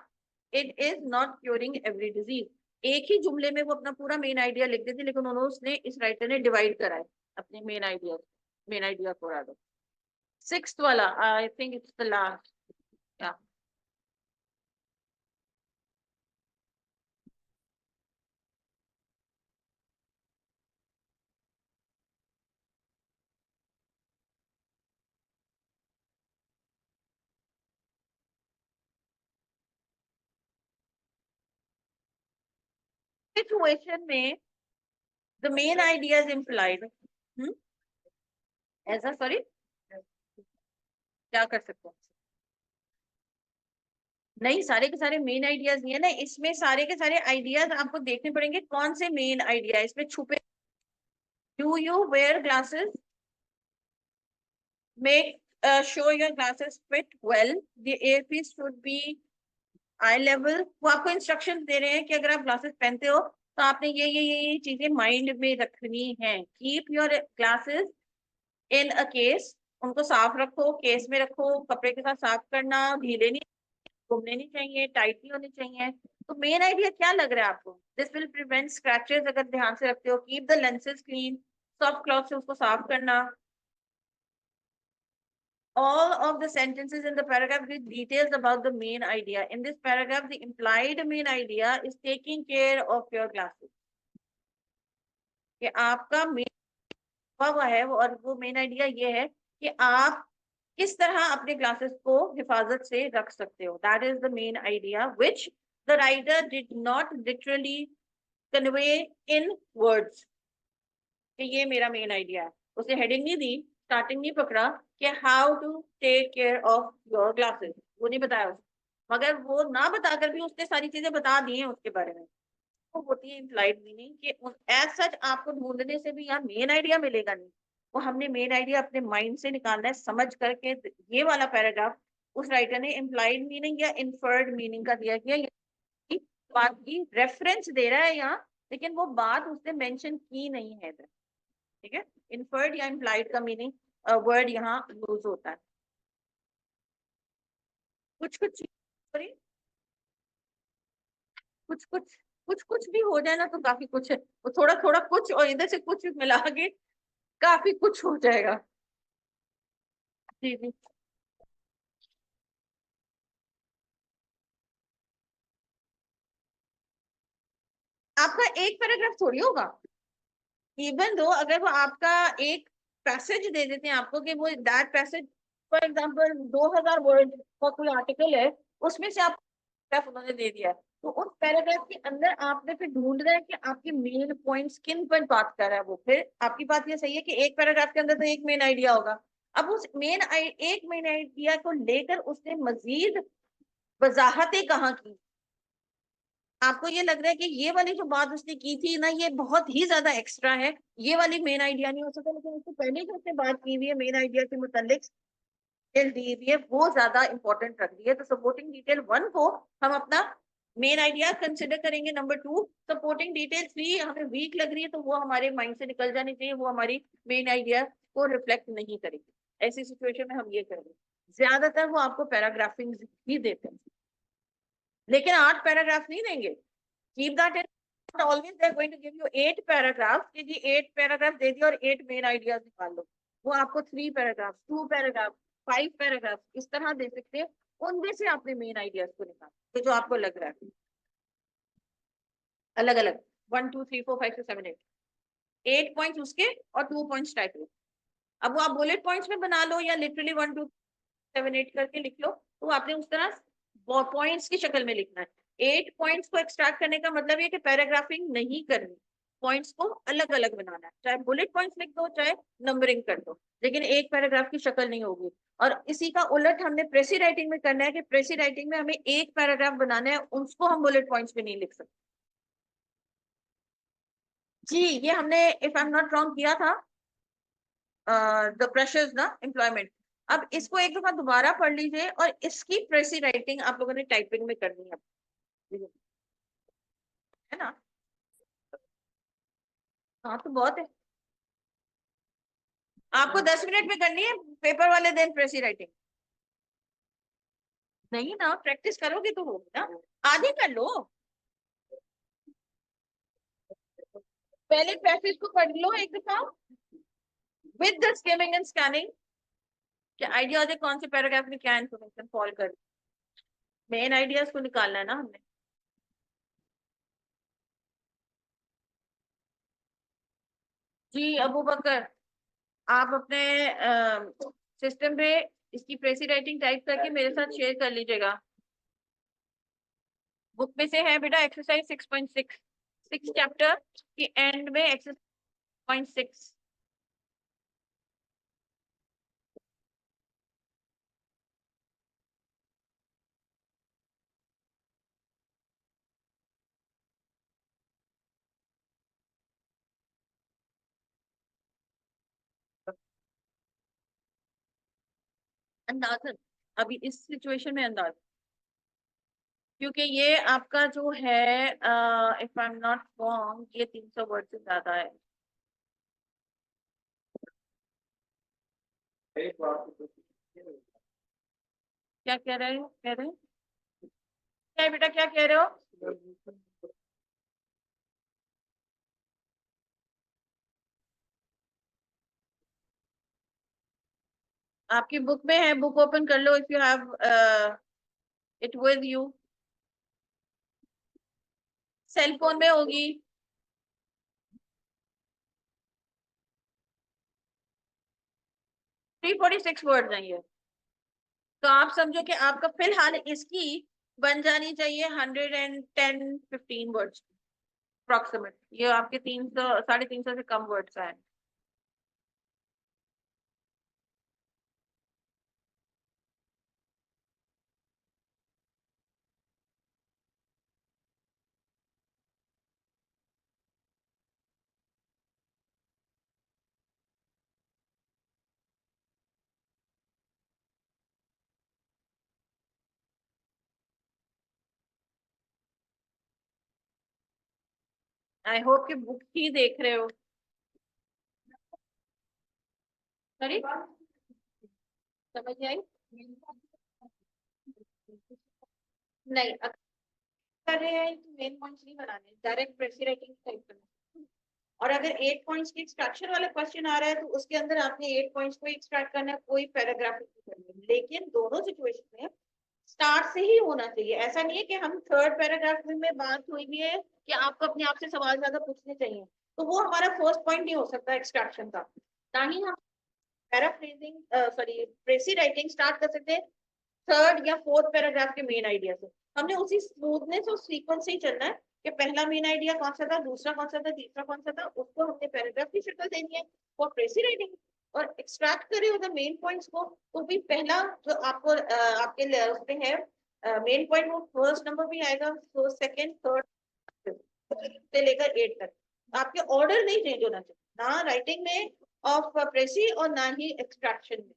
it is not curing every disease, एक ही जुमले में वो अपना पूरा मेन आइडिया लिख देते, लेकिन उन्होंने उसने इस राइटर ने डिवाइड करा है अपने मेन आइडिया को रादर। सिक्स्थ वाला I think it's the last, या सिचुएशन में the main idea is implied, ऐसा, सॉरी क्या कर सकते हैं? नहीं, सारे के सारे मेन आइडियाज नहीं है ना इसमें, सारे के सारे आइडियाज आपको देखने पड़ेंगे कौन से मेन आइडिया इसमें छुपे। Do you where glasses, make show your glasses fit well, the earpiece should be eye level। वो आपको इंस्ट्रक्शंस दे रहे हैं कि अगर आप ग्लासेस पहनते हो तो आपने ये चीजें माइंड में रखनी है। Keep your glasses in a case, उनको साफ रखो, केस में रखो, कपड़े के साथ साफ करना, ढीले नहीं, घूमने नहीं चाहिए, टाइट नहीं होने चाहिए। तो मेन आइडिया क्या लग रहा है आपको? दिस विल प्रिवेंट स्क्रैचेस, अगर ध्यान से रखते हो। Keep the lenses clean, soft cloth से उसको साफ करना। All of the sentences in the paragraph give details about the main idea. In this paragraph, the implied main idea is taking care of your glasses. कि आपका main हुआ है वो, और वो मेन आइडिया ये है कि आप किस तरह अपने ग्लासेस को हिफाजत से रख सकते हो। That is the main idea which the writer did not literally convey in words कि ये मेरा मेन आइडिया है। उसने हेडिंग नहीं दी, स्टार्टिंग नहीं पकड़ा कि how to take care of your glasses, वो नहीं बताया उसने। मगर वो ना बताकर भी उसने सारी चीजें बता दी हैं उसके बारे में। वो होती है इम्प्लाइड मीनिंग कि एज सच आपको ढूंढने से भी यहाँ मेन आइडिया मिलेगा नहीं। वो हमने मेन आइडिया अपने माइंड से निकालना है, समझ करके। ये वाला पैराग्राफ उस राइटर ने इम्प्लाइड मीनिंग या इन्फर्ड मीनिंग का दिया गया, बात की रेफरेंस दे रहा है यहाँ, लेकिन वो बात उसने मेंशन की नहीं है इधर। ठीक है, इन्फर्ड या इम्प्लाइड का मीनिंग वर्ड यहाँ यूज होता है। कुछ कुछ सॉरी कुछ कुछ कुछ कुछ भी हो जाए ना तो काफी कुछ है, वो थोड़ा थोड़ा कुछ और इधर से कुछ मिला के काफी कुछ हो जाएगा। जी जी। आपका एक पैराग्राफ थोड़ी होगा। इवन दो अगर वो आपका एक पैसेज दे देते हैं आपको कि वो that passage, for example 2000 word का कोई आर्टिकल है, उसमें से आप पैराग्राफ उन्होंने दे दिया है, तो उस पैराग्राफ के अंदर आपने फिर ढूंढना है कि आपके मेन पॉइंट्स किन पर बात कर रहा है वो। फिर आपकी बात ये सही है कि एक पैराग्राफ के अंदर तो एक मेन आइडिया होगा। अब उस एक मेन आइडिया को लेकर उसने मजीद वजाहतें कहाँ की? आपको ये लग रहा है कि ये वाली जो बात उसने की थी ना, ये बहुत ही ज्यादा एक्स्ट्रा है, ये वाली मेन आइडिया नहीं हो सकता, लेकिन उससे पहले जो उसने बात की हुई है मेन आइडिया के मुतालिक डिटेल दी हुई है, वो ज्यादा इंपॉर्टेंट रख दी है। तो सपोर्टिंग डिटेल 1 को हम अपना मेन आइडिया कंसिडर करेंगे। नंबर 2, सपोर्टिंग डिटेल 3 हमें वीक लग रही है तो वो हमारे माइंड से निकल जानी चाहिए, वो हमारी मेन आइडिया को रिफ्लेक्ट नहीं करेगी। ऐसी सिचुएशन में हम ये करेंगे। ज्यादातर वो आपको पैराग्राफिंग ही देते हैं, लेकिन 8 पैराग्राफ नहीं देंगे। Keep that in, always they are going to give you 8 paragraph कि जी 8 पैराग्राफ दे दिया और 8 मेन आइडियाज निकाल लो। वो आपको 3 पैराग्राफ, 2 पैराग्राफ, 5 पैराग्राफ इस तरह दे सकते हैं। उनमें से आपने मेन आइडियाज को निकाल तो जो आपको लग रहा है अलग अलग 1 2 3 4 5 6 7 8 8 पॉइंट्स उसके और 2 पॉइंट्स टाइप लो। अब वो आप बुलेट पॉइंट्स में बना लो या लिटरली 1 2 7 8 करके लिख लो, तो आपने उस तरह पॉइंट्स की शक्ल में लिखना है। 8 पॉइंट्स को एक्सट्रैक्ट करने का मतलब ये कि पैराग्राफिंग नहीं करनी, पॉइंट्स को अलग अलग बनाना है। चाहे बुलेट पॉइंट्स लिख दो चाहे नंबरिंग कर दो, लेकिन एक पैराग्राफ की शक्ल नहीं होगी। और इसी का उलट हमने प्रेसी राइटिंग में करना है कि प्रेसी राइटिंग में हमें एक पैराग्राफ बनाना है, उसको हम बुलेट पॉइंट्स में नहीं लिख सकते। जी, ये हमने if I am not wrong किया था, द प्रेशर्स ना एम्प्लॉयमेंट। अब इसको एक दफा दोबारा पढ़ लीजिए और इसकी प्रेसी राइटिंग आप लोगों ने टाइपिंग में करनी है ना। हाँ तो बहुत है, आपको 10 मिनट में करनी है, पेपर वाले दिन प्रेसी राइटिंग नहीं ना, प्रैक्टिस करोगे तो होगी ना। आधी कर लो, पहले पैसेज को पढ़ लो एक दफा with the skimming and scanning, क्या आइडिया है कौन से पैराग्राफ में क्या इन्फॉर्मेशन फॉल कर। मेन आइडियाज को निकालना है ना हमने। जी अबू बकर, आप अपने सिस्टम पे इसकी प्रेसी राइटिंग टाइप करके मेरे साथ शेयर कर लीजिएगा। बुक में से है बेटा एक्सरसाइज 6.6। 6 चैप्टर के एंड में एक्सरसाइज 0.6 अंदाजन अभी इस सिचुएशन में अंदाज, क्योंकि ये आपका जो है if I am not wrong ये 300 वर्ड से ज्यादा है। क्या कह रहे हो, कह रहे हो क्या बेटा, क्या कह रहे हो? आपकी बुक में है, बुक ओपन कर लो if you have it with you. Cell phone में होगी। 346 वर्ड है ये। तो आप समझो कि आपका फिलहाल इसकी बन जानी चाहिए 110-15 वर्ड्स अप्रोक्सीमेट। ये आपके 300 350 से कम वर्ड्स है। आई होप कि बुक ही देख रहे हो। सॉरी, समझ आई? नहीं, अगर कर रहे हैं तो मेन पॉइंट्स नहीं बनाने, डायरेक्ट प्रेसी राइटिंग टाइप करना। और अगर 8 पॉइंट्स की एक्सट्रैक्शन वाला क्वेश्चन आ रहा है तो उसके अंदर आपने 8 पॉइंट्स को एक्सट्रैक्ट करना है, कोई पैराग्राफ नहीं करनी है। लेकिन दोनों सिचुएशन में स्टार्ट से ही होना चाहिए। ऐसा नहीं है कि हम थर्ड पैराग्राफ में बात हुई भी है कि आपको अपने आप से सवाल ज्यादा पूछने चाहिए, तो वो हमारा फर्स्ट पॉइंट नहीं हो सकता एक्सट्रैक्शन का। ना ही हम पैराफ्रेजिंग सॉरी प्रेसी राइटिंग स्टार्ट कर सकते हैं थर्ड या फोर्थ पैराग्राफ के मेन आइडिया से। हमने उसी स्मूथनेस और सीक्वेंस से ही चलना है कि पहला मेन आइडिया कौन सा था, दूसरा कौन सा था, तीसरा कौन सा था, उसको हमने पैराग्राफ की शक्ल देनी है फॉर प्रेसी राइटिंग। और एक्सट्रैक्ट करे उधर मेन पॉइंट्स को, तो भी पहला जो आपको आपके उसमें है मेन पॉइंट, वो फर्स्ट नंबर भी आएगा, तो सेकंड थर्ड से लेकर 8 तक। आपके ऑर्डर नहीं चेंज होना चाहिए, ना राइटिंग में ऑफ प्रेसी और ना ही एक्सट्रैक्शन में।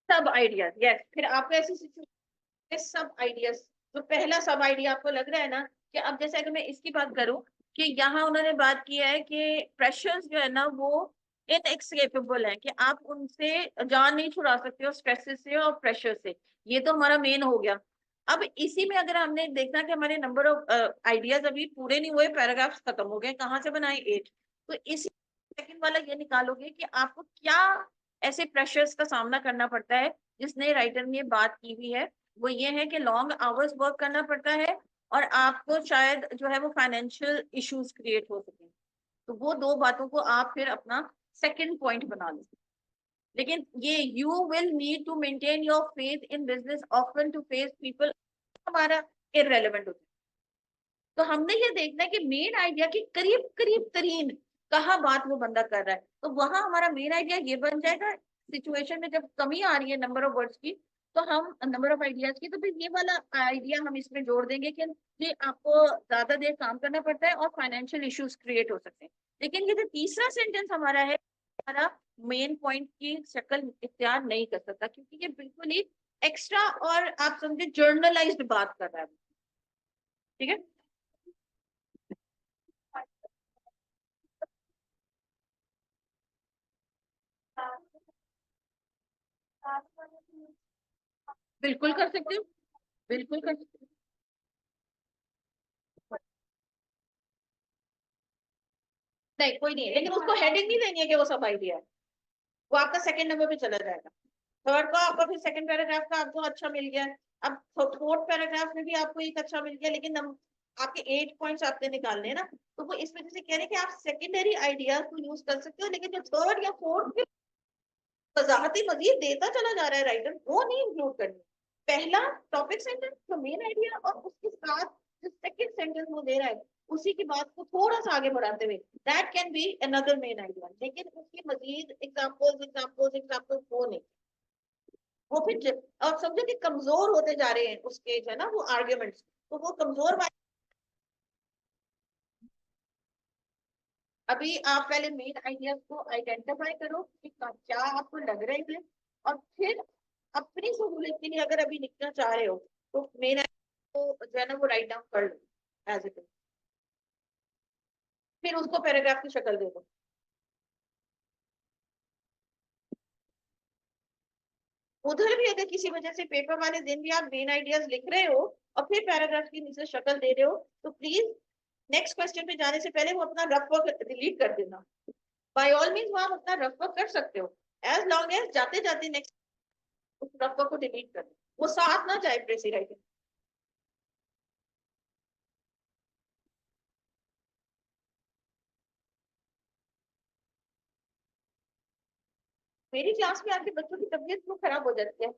सब आइडियाज, यस। फिर आपको ऐसी सिचुएशन सब आइडियाज, जो पहला सब आइडिया आपको लग रहा है ना कि अब जैसे अगर मैं इसकी बात करूं कि यहाँ उन्होंने बात किया है कि प्रेशर्स जो है ना वो इनएस्केपेबल है, कि आप उनसे जान नहीं छुड़ा सकते हो, स्ट्रेसेस से और प्रेशर से। ये तो हमारा मेन हो गया। अब इसी में अगर हमने देखना कि हमारे नंबर ऑफ आइडियाज अभी पूरे नहीं हुए, पैराग्राफ्स खत्म हो गए, कहाँ से बनाए 8, तो इसी सेकंड वाला ये निकालोगे कि आपको क्या ऐसे प्रेशर्स का सामना करना पड़ता है जिसने राइटर ने बात की हुई है। वो ये है कि लॉन्ग आवर्स वर्क करना पड़ता है और आपको शायद जो है वो फाइनेंशियल इश्यूज क्रिएट हो सके। तो वो दो बातों को आप फिर अपना सेकंड पॉइंट बना लो। लेकिन ये you will need to maintain your faith in business often to face people, हमारा इररेलेवेंट होता है। तो हमने ये देखना है कि मेन आइडिया की करीब करीब तरीन कहाँ बात वो बंदा कर रहा है, तो वहां हमारा मेन आइडिया ये बन जाएगा। सिचुएशन में जब कमी आ रही है नंबर ऑफ वर्ड्स की, तो हम नंबर ऑफ आइडियाज की, तो फिर ये वाला आइडिया हम इसमें जोड़ देंगे कि ये आपको ज्यादा देर काम करना पड़ता है और फाइनेंशियल इश्यूज क्रिएट हो सकते हैं। लेकिन ये जो तीसरा सेंटेंस हमारा है, हमारा मेन पॉइंट की शक्ल इख्तियार नहीं कर सकता, क्योंकि ये बिल्कुल ही एक्स्ट्रा और आप समझे जर्नलाइज्ड बात कर रहा है। ठीक है, बिल्कुल कर सकते हो, बिल्कुल कर सकते हो। नहीं कोई नहीं है, लेकिन उसको हेडिंग नहीं देनी है कि वो सब आइडिया है, वो आपका सेकंड नंबर पे चला जाएगा। थर्ड का आपका फिर सेकंड पैराग्राफ का आपको अच्छा मिल गया। अब फोर्थ पैराग्राफ में भी आपको एक अच्छा मिल गया, लेकिन आपके 8 पॉइंट्स आपने निकालने हैं ना, तो वो इस वजह से कह रहे हैं कि आप सेकेंडरी आइडियाज को यूज कर सकते हो, लेकिन जो थर्ड या फोर्थ वजाहती मजीद देता चला जा रहा है राइटर, वो नहीं इंक्लूड करनी। पहला टॉपिक सेंटेंस जो मेन आइडिया, और उसके साथ जो सेकंड सेंटेंस वो दे रहा है उसी की बात को थोड़ा सा आगे बढ़ाते हुए, that can be another main idea, लेकिन उसकी मजीद एग्जांपल्स एग्जांपल्स एग्जांपल्स वो नहीं। वो फिर अब समझो कि कमजोर होते जा रहे हैं उसके जो है ना वो आर्ग्यूमेंट्स, तो वो कमजोर वाले। अभी आप पहले मेन आइडियाज को आइडेंटिफाई करो कि क्या आपको लग रहे हैं, और फिर अपनी सहूलियत के लिए अगर अभी लिखना चाह रहे हो तो मेन को जो है ना वो राइट डाउन कर लो एज इट इज, फिर उसको पैराग्राफ की शक्ल दे दो। उधर भी अगर किसी वजह से पेपर वाले दिन भी आप मेन आइडियाज लिख रहे हो और फिर पैराग्राफ की नीचे शक्ल दे रहे हो, तो प्लीज नेक्स्ट क्वेश्चन पे जाने से पहले वो अपना रफ वर्क डिलीट कर देना। बाय ऑल मीन्स वो आप अपना रफ वर्क कर सकते हो, एज लॉन्ग एज जाते जाते नेक्स्ट उस रफ वर्क को डिलीट कर दो, वो साथ ना जाए प्रेसी राइटिंग। मेरी क्लास में आके बच्चों की तबीयत क्यों खराब हो जाती है?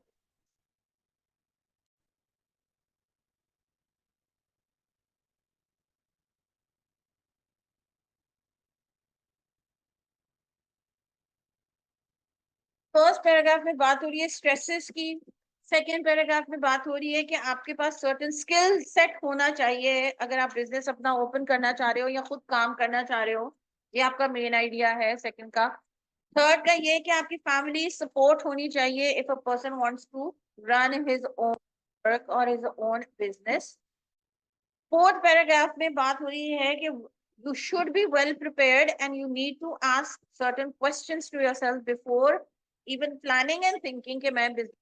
फर्स्ट पैराग्राफ में बात हो रही है स्ट्रेसेस की, सेकेंड पैराग्राफ में बात हो रही है कि आपके पास सर्टेन स्किल सेट होना चाहिए अगर आप बिजनेस अपना ओपन करना चाह रहे हो या खुद काम करना चाह रहे हो। ये आपका मेन आइडिया है सेकंड का। थर्ड का ये कि आपकी फैमिली सपोर्ट होनी चाहिए if a person wants to run his own work और his own business. Fourth paragraph में बात हो रही है कि you should be well prepared and you need to ask certain questions to yourself before even planning and thinking कि मैं business,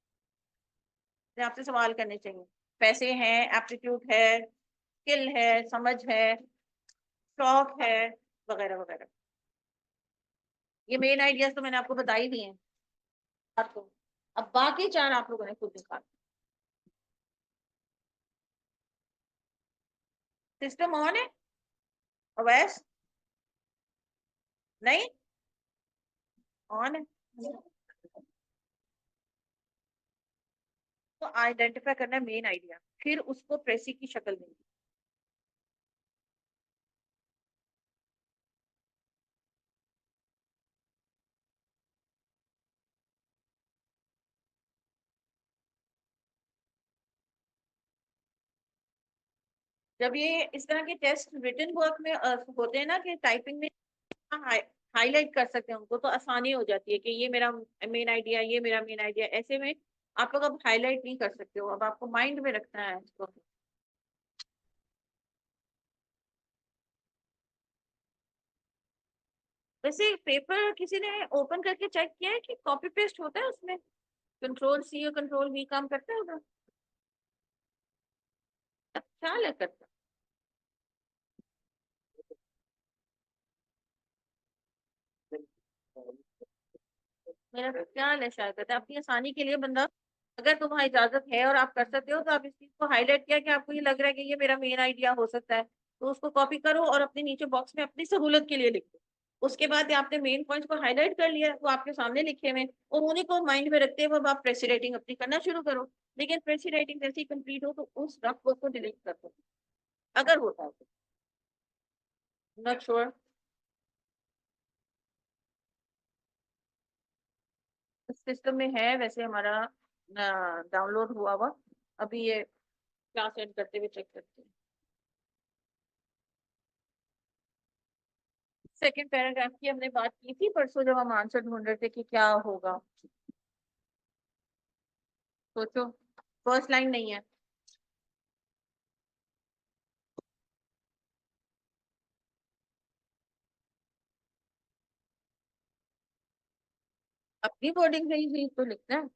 आपसे सवाल करने चाहिए। पैसे हैं, एप्टीट्यूड है, स्किल है, समझ है, शौक है, वगैरह वगैरह। ये मेन आइडियाज तो मैंने आपको बता ही दिए हैं आपको। अब बाकी चार आप लोगों ने खुद निकाल। सिस्टम ऑन है? अवैस? नहीं ऑन है? तो आइडेंटिफाई करना है मेन आइडिया, फिर उसको प्रेसी की शक्ल देंगे। जब ये इस तरह के टेस्ट रिटन वर्क में होते हैं ना कि टाइपिंग में हाईलाइट कर सकते हैं उनको, तो आसानी हो जाती है कि ये मेरा मेन आइडिया, ये मेरा मेन आइडिया। ऐसे में आप लोग अब हाईलाइट नहीं कर सकते हो, अब आपको माइंड में रखना है इसको। वैसे पेपर किसी ने ओपन करके चेक किया है कि कॉपी पेस्ट होता है उसमें? कंट्रोल सी और कंट्रोल वी काम करता है उधर? अच्छा लग करता। मेरा ख्याल है शायद करता है अपनी आसानी के लिए बंदा। अगर तुम्हारी इजाजत है और आप कर सकते हो तो आप इस चीज को हाईलाइट किया कि आपको ये लग रहा है कि ये मेरा मेन आइडिया हो सकता है, तो उसको कॉपी करो और अपने नीचे बॉक्स में अपनी सहूलत के लिए लिख दो। उसके बाद आपने मेन पॉइंट्स को हाईलाइट कर लिया, वो आपके सामने लिखे हुए, और उन्हीं को माइंड में रखते हुए अब आप प्रेसी राइटिंग अपनी करना शुरू करो। लेकिन प्रेसी राइटिंग जैसे ही कंप्लीट हो तो उस रफ वर्क को डिलीट कर दो, अगर होता है तो। Not sure. सिस्टम में है वैसे हमारा डाउनलोड हुआ हुआ। अभी ये क्लास एंड करते हुए चेक करते हैं। सेकंड पैराग्राफ की हमने बात की थी परसों जब हम आंसर ढूंढ रहे थे कि क्या होगा। सोचो, फर्स्ट लाइन नहीं है। अपनी वर्डिंग सही सही तो लिखना है।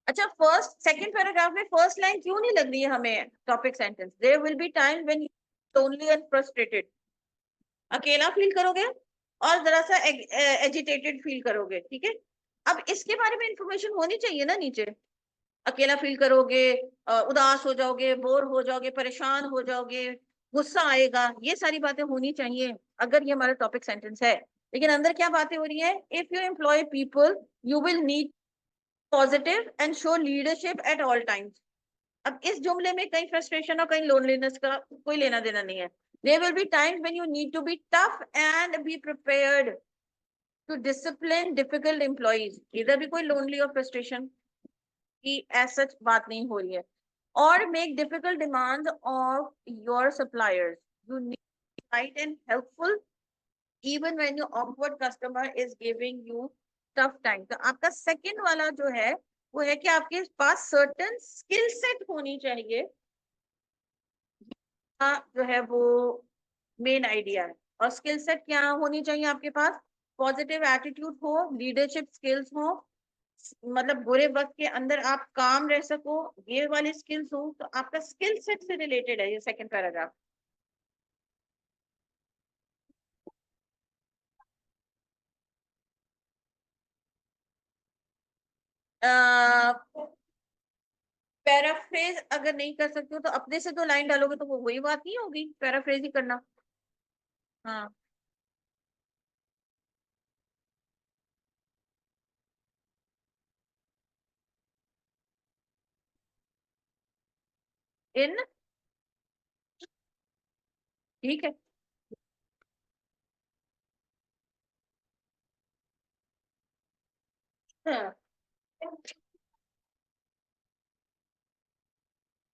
अच्छा, फर्स्ट सेकंड पैराग्राफ में फर्स्ट लाइन क्यों नहीं लग रही है हमें topic sentence? There will be time when you lonely and frustrated. अकेला फील करोगे और जरा सा एजिटेटेड फील करोगे, ठीक है? अब इसके बारे में इंफॉर्मेशन होनी चाहिए ना नीचे। अकेला फील करोगे, उदास हो जाओगे, बोर हो जाओगे, परेशान हो जाओगे, गुस्सा आएगा, ये सारी बातें होनी चाहिए अगर ये हमारा टॉपिक सेंटेंस है। लेकिन अंदर क्या बातें हो रही है? If you employ people you will need positive and show leadership at all times. अब इस जुमले में कहीं फ्रस्ट्रेशन और कहीं लोनलीनेस का कोई लेना देना नहीं है। There will be times when you need to be tough and be prepared to discipline difficult employees. इधर भी कोई लोनली और फ्रस्ट्रेशन की ऐसा बात नहीं हो रही है। और make difficult demands of your suppliers, you need right and helpful even when your awkward customer is giving you tough time. तो आपका सेकंड वाला जो है वो है कि आपके पास सर्टेन स्किल सेट होनी चाहिए, जो है वो मेन आइडिया है। और स्किल सेट क्या होनी चाहिए आपके पास? पॉजिटिव एटीट्यूड हो, लीडरशिप स्किल्स हो, मतलब बुरे वक्त के अंदर आप काम रह सको, ये वाली स्किल्स हो। तो आपका स्किल सेट से रिलेटेड है ये सेकंड पैराग्राफ। पैराफ्रेज अगर नहीं कर सकते हो तो अपने से 2 लाइन डालोगे तो वो वही बात नहीं होगी, पैराफ्रेज ही करना। हाँ। इन, ठीक है। हाँ,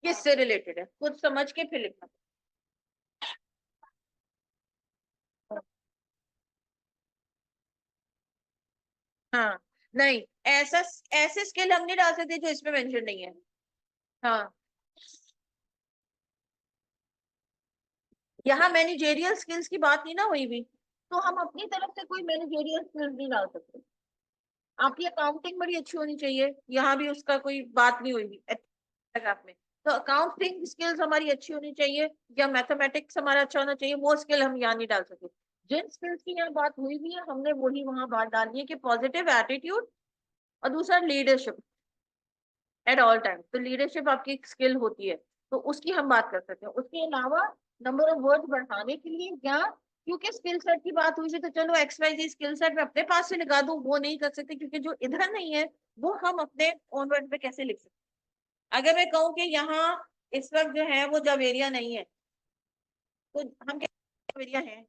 किससे रिलेटेड है खुद समझ के फिर लिखना। हाँ, नहीं, ऐसा ऐसे स्किल हम नहीं डाल सकते जो इसमें मेंशन नहीं है। हाँ, यहाँ मैनेजेरियल स्किल्स की बात नहीं ना हुई भी, तो हम अपनी तरफ से कोई मैनेजेरियल स्किल्स नहीं डाल सकते। आपकी अकाउंटिंग बड़ी अच्छी होनी चाहिए, यहाँ भी उसका कोई बात नहीं हुई पैराग्राफ में। तो अकाउंटिंग स्किल्स हमारी अच्छी होनी चाहिए या मैथमेटिक्स हमारा अच्छा होना चाहिए, वो स्किल हम यहाँ नहीं डाल सकते। जिन स्किल्स की यहाँ बात हुई भी है हमने वही वहां बात डालनी है कि पॉजिटिव एटीट्यूड और दूसरा लीडरशिप एट ऑल टाइम। तो लीडरशिप आपकी एक स्किल होती है, तो उसकी हम बात कर सकते हैं। उसके अलावा नंबर ऑफ वर्ड्स बढ़ाने के लिए या क्योंकि स्किल सेट की बात हुई थी तो चलो एक्स वाई जी स्किल सेट में अपने पास से लगा दूं, वो नहीं कर सकते क्योंकि जो इधर नहीं है वो हम अपने ओन वर्ड पे कैसे लिख सकते हैं। अगर मैं कहूँ कि यहाँ इस वक्त जो है वो जावेरिया नहीं है, तो हम क्या जावेरिया है?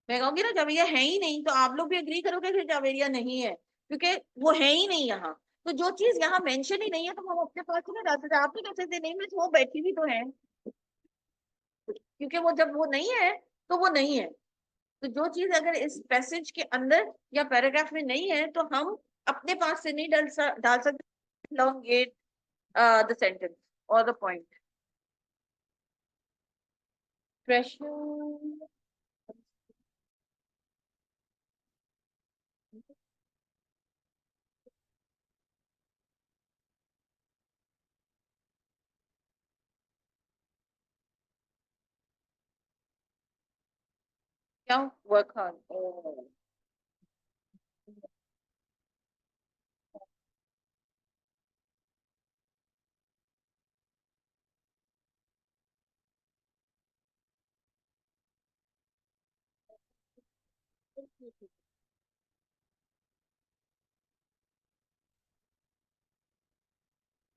मैं कहूंगी ना जावेरिया है ही नहीं, तो आप लोग भी एग्री करोगे कि जावेरिया नहीं है क्योंकि वो है ही नहीं यहाँ। तो जो चीज यहाँ मेंशन ही नहीं है तो हम अपने पास ही ना डाल सकते। आप नहीं कह सकते नहीं मिस वो बैठी भी तो है, क्योंकि वो जब वो नहीं है तो वो नहीं है। तो जो चीज अगर इस पैसेज के अंदर या पैराग्राफ में नहीं है तो हम अपने पास से नहीं डाल सकते elongate the sentence or the point. Pressure. क्या? Work hard.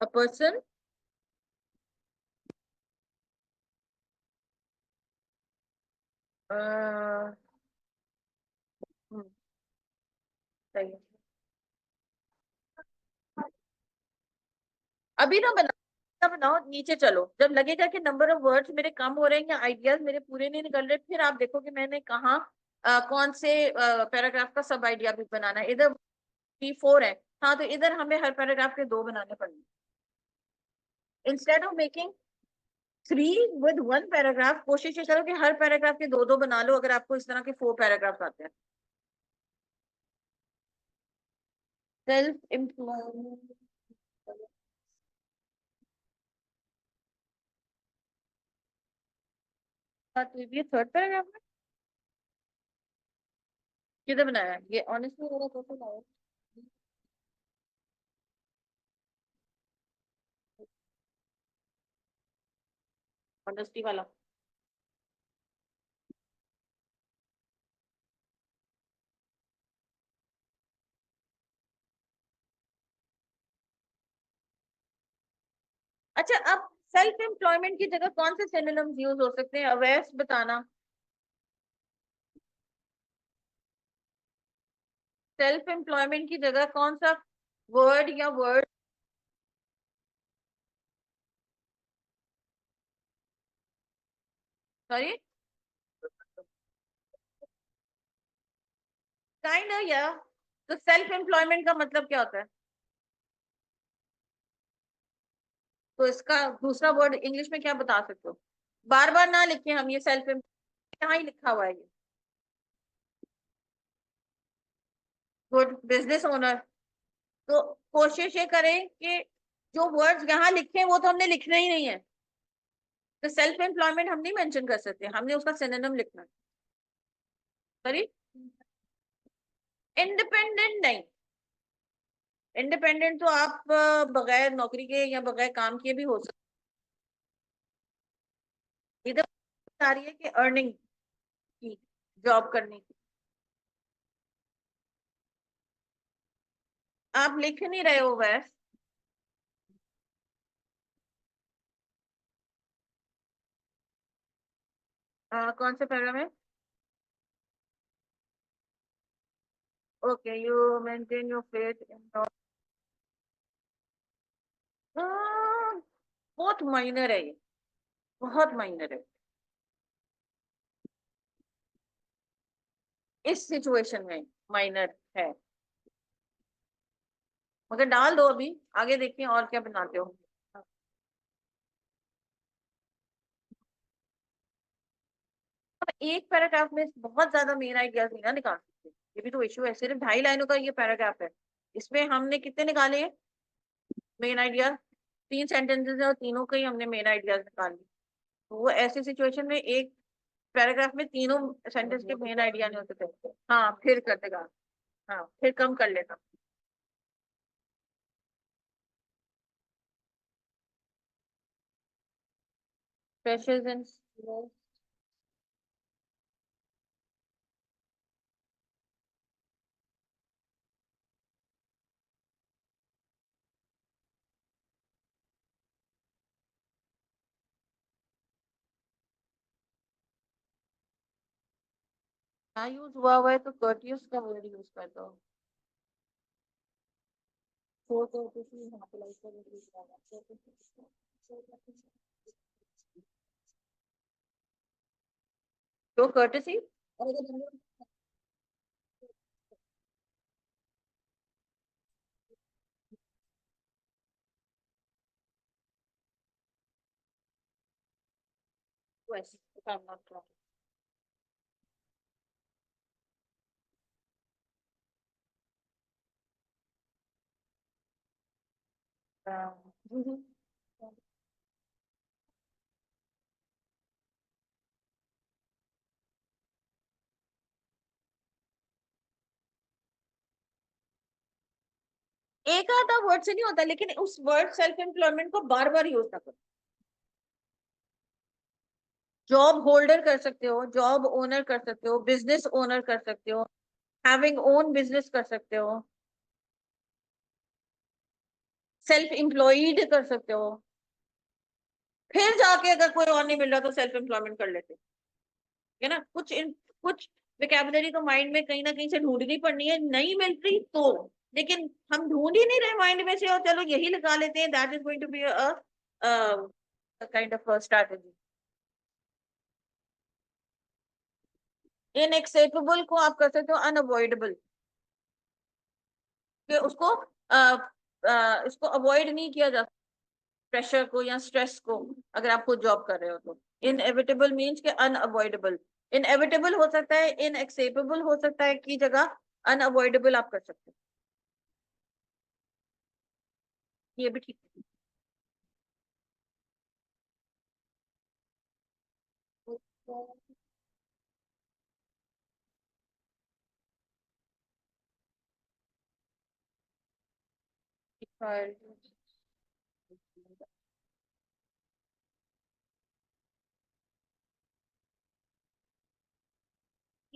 A person, uh, हम्म, सही है। अभी ना बनाओ, बनाओ नीचे चलो, जब लगेगा कि नंबर ऑफ वर्ड्स मेरे कम हो रहे हैं या आइडियाज मेरे पूरे नहीं निकल रहे, फिर आप देखो कि मैंने कहाँ कौन से पैराग्राफ का सब आइडिया भी बनाना है। इधर 4 है, हाँ, तो इधर हमें हर पैराग्राफ के 2 बनाने पड़ेंगे instead of making 3 with 1 paragraph. कोशिश ये करो कि हर पैराग्राफ के 2 बना लो अगर आपको इस तरह के 4 पैराग्राफ आते हैं। सेल्फ एम्प्लॉयमेंट, तो ये थर्ड पैराग्राफ है। किधर बनाया है? ये ऑनेस्टली वाला कैसे बनाया है? ऑनेस्टी वाला। अच्छा, अब सेल्फ एम्प्लॉयमेंट की जगह कौन से सिनोनिम्स यूज हो सकते हैं, अवेयर्स बताना। सेल्फ एम्प्लॉयमेंट की जगह कौन सा वर्ड या वर्ड। सॉरी। काइंड है या। तो सेल्फ एम्प्लॉयमेंट का मतलब क्या होता है? तो इसका दूसरा वर्ड इंग्लिश में क्या बता सकते हो? बार बार ना लिखे हम ये सेल्फ एम्प्लॉयमेंट, यहाँ ही लिखा हुआ है ये। Good business owner. तो कोशिश ये करें कि जो वर्ड्स यहाँ लिखे हैं वो तो हमने लिखना ही नहीं है। तो सेल्फ एम्प्लॉयमेंट हम नहीं मेंशन कर सकते, हमने उसका सिनोनिम लिखना है। सॉरी। इंडिपेंडेंट नहीं। इंडिपेंडेंट तो आप बगैर नौकरी के या बगैर काम किए भी हो सकते। इधर बता रही है कि अर्निंग की, जॉब करने की। आप लिख नहीं रहे हो वैस। कौन से पैरा में? Okay, you maintain your faith इन। बहुत माइनर है ये, बहुत माइनर है इस सिचुएशन में। माइनर है, मगर डाल दो अभी, आगे देखते हैं और क्या बनाते हो। अब एक पैराग्राफ में बहुत ज्यादा मेन आइडियाज नहीं ना निकाल सकते, ये भी तो इशू है। सिर्फ 2.5 लाइनों का ये पैराग्राफ है, इसमें हमने कितने निकाले हैं मेन आइडिया? 3 सेंटेंसेस है और तीनों के ही हमने मेन आइडियाज निकाल लिए। तो वो ऐसी सिचुएशन में एक पैराग्राफ में तीनों सेंटेंस के मेन आइडिया नहीं होते थे। हाँ फिर कर देगा। हाँ फिर कम कर लेगा। Freshers and. हाँ यूज हुआ है तो कर्टियस का वर्ड यूज कर दो। शो कर्टियसली यहाँ पे लाइक कर शो कर्टियसी। और अगर हमने वैसे काम नॉट रॉन्ग। एक आधा वर्ड से नहीं होता, लेकिन उस वर्ड सेल्फ एम्प्लॉयमेंट को बार बार यूज ना करो। जॉब होल्डर कर सकते हो, जॉब ओनर कर सकते हो, बिजनेस ओनर कर सकते हो, हैविंग ओन बिजनेस कर सकते हो, सेल्फ एम्प्लॉयड कर सकते हो। फिर जाके अगर कोई और नहीं मिल रहा तो सेल्फ एम्प्लॉयमेंट कर लेते, है ना। कुछ विकेबुलरी तो माइंड में कहीं ना कहीं से ढूंढनी पड़नी है, नहीं मिल रही तो। लेकिन हम ढूंढ ही नहीं रहे माइंड में से, और चलो यही लगा लेते हैं, that is going to be a kind of strategy. Unacceptable को आप कर सकते हो अनअवॉइडेबल, कि उसको इसको अवॉइड नहीं किया जा, प्रेशर को या स्ट्रेस को। अगर आप खुद जॉब कर रहे हो तो इनएविटेबल मीन्स के अनअवॉइडेबल। इनएविटेबल हो सकता है, इनएक्सेपेबल हो सकता है की जगह अनअवॉइडेबल आप कर सकते हो, ये भी ठीक है।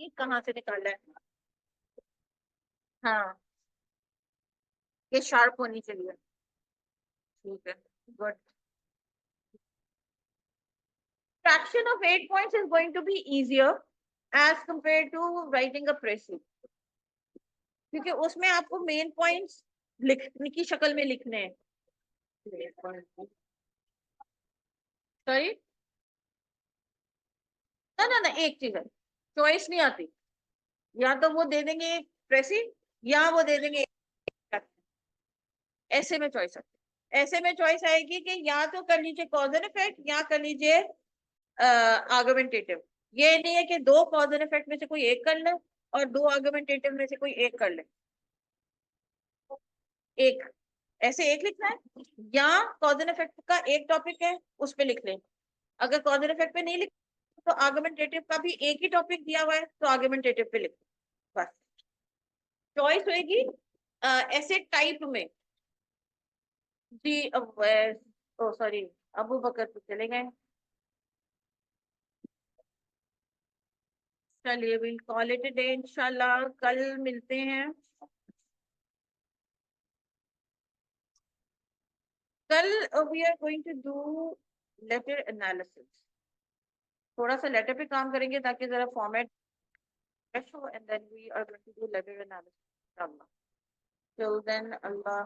ये कहाँ से निकाला है? हाँ, ये शार्प होनी चाहिए। ठीक है, good. Fraction of 8 points is going to be easier as compared to writing a précis, क्योंकि उसमें आपको मेन पॉइंट्स लिखने की शक्ल में लिखने हैं। सॉरी, ना ना ना, एक चीज है, चॉइस नहीं आती। या तो वो दे देंगे प्रेसी, या वो दे देंगे, ऐसे में चॉइस आती। ऐसे में चॉइस आएगी कि या तो कर लीजिए कॉज एंड इफेक्ट, या कर लीजिए आर्गुमेंटेटिव। ये नहीं है कि दो कॉज एंड इफेक्ट में से कोई एक कर ले और दो आर्गुमेंटेटिव में से कोई एक कर ले। एक, ऐसे एक लिखना है, या कॉज एंड इफेक्ट का एक टॉपिक है उस पे लिख लें। अगर कॉज एंड इफेक्ट पे नहीं लिख तो आर्गुमेंटेटिव का भी एक ही टॉपिक दिया हुआ है तो आर्गुमेंटेटिव पे लिख, बस। चॉइस होगी ऐसे टाइप में। जी, ओ सॉरी, अबू बकर तो चले गए। चलिए, will call it a day, इंशाल्लाह कल मिलते हैं। कल we are going to do letter analysis. थोड़ा सा लेटर पे काम करेंगे ताकि जरा फॉर्मेट फ्रेश हो, and then we are going to do letter analysis इंशाल्लाह। टिल देन, अल्लाह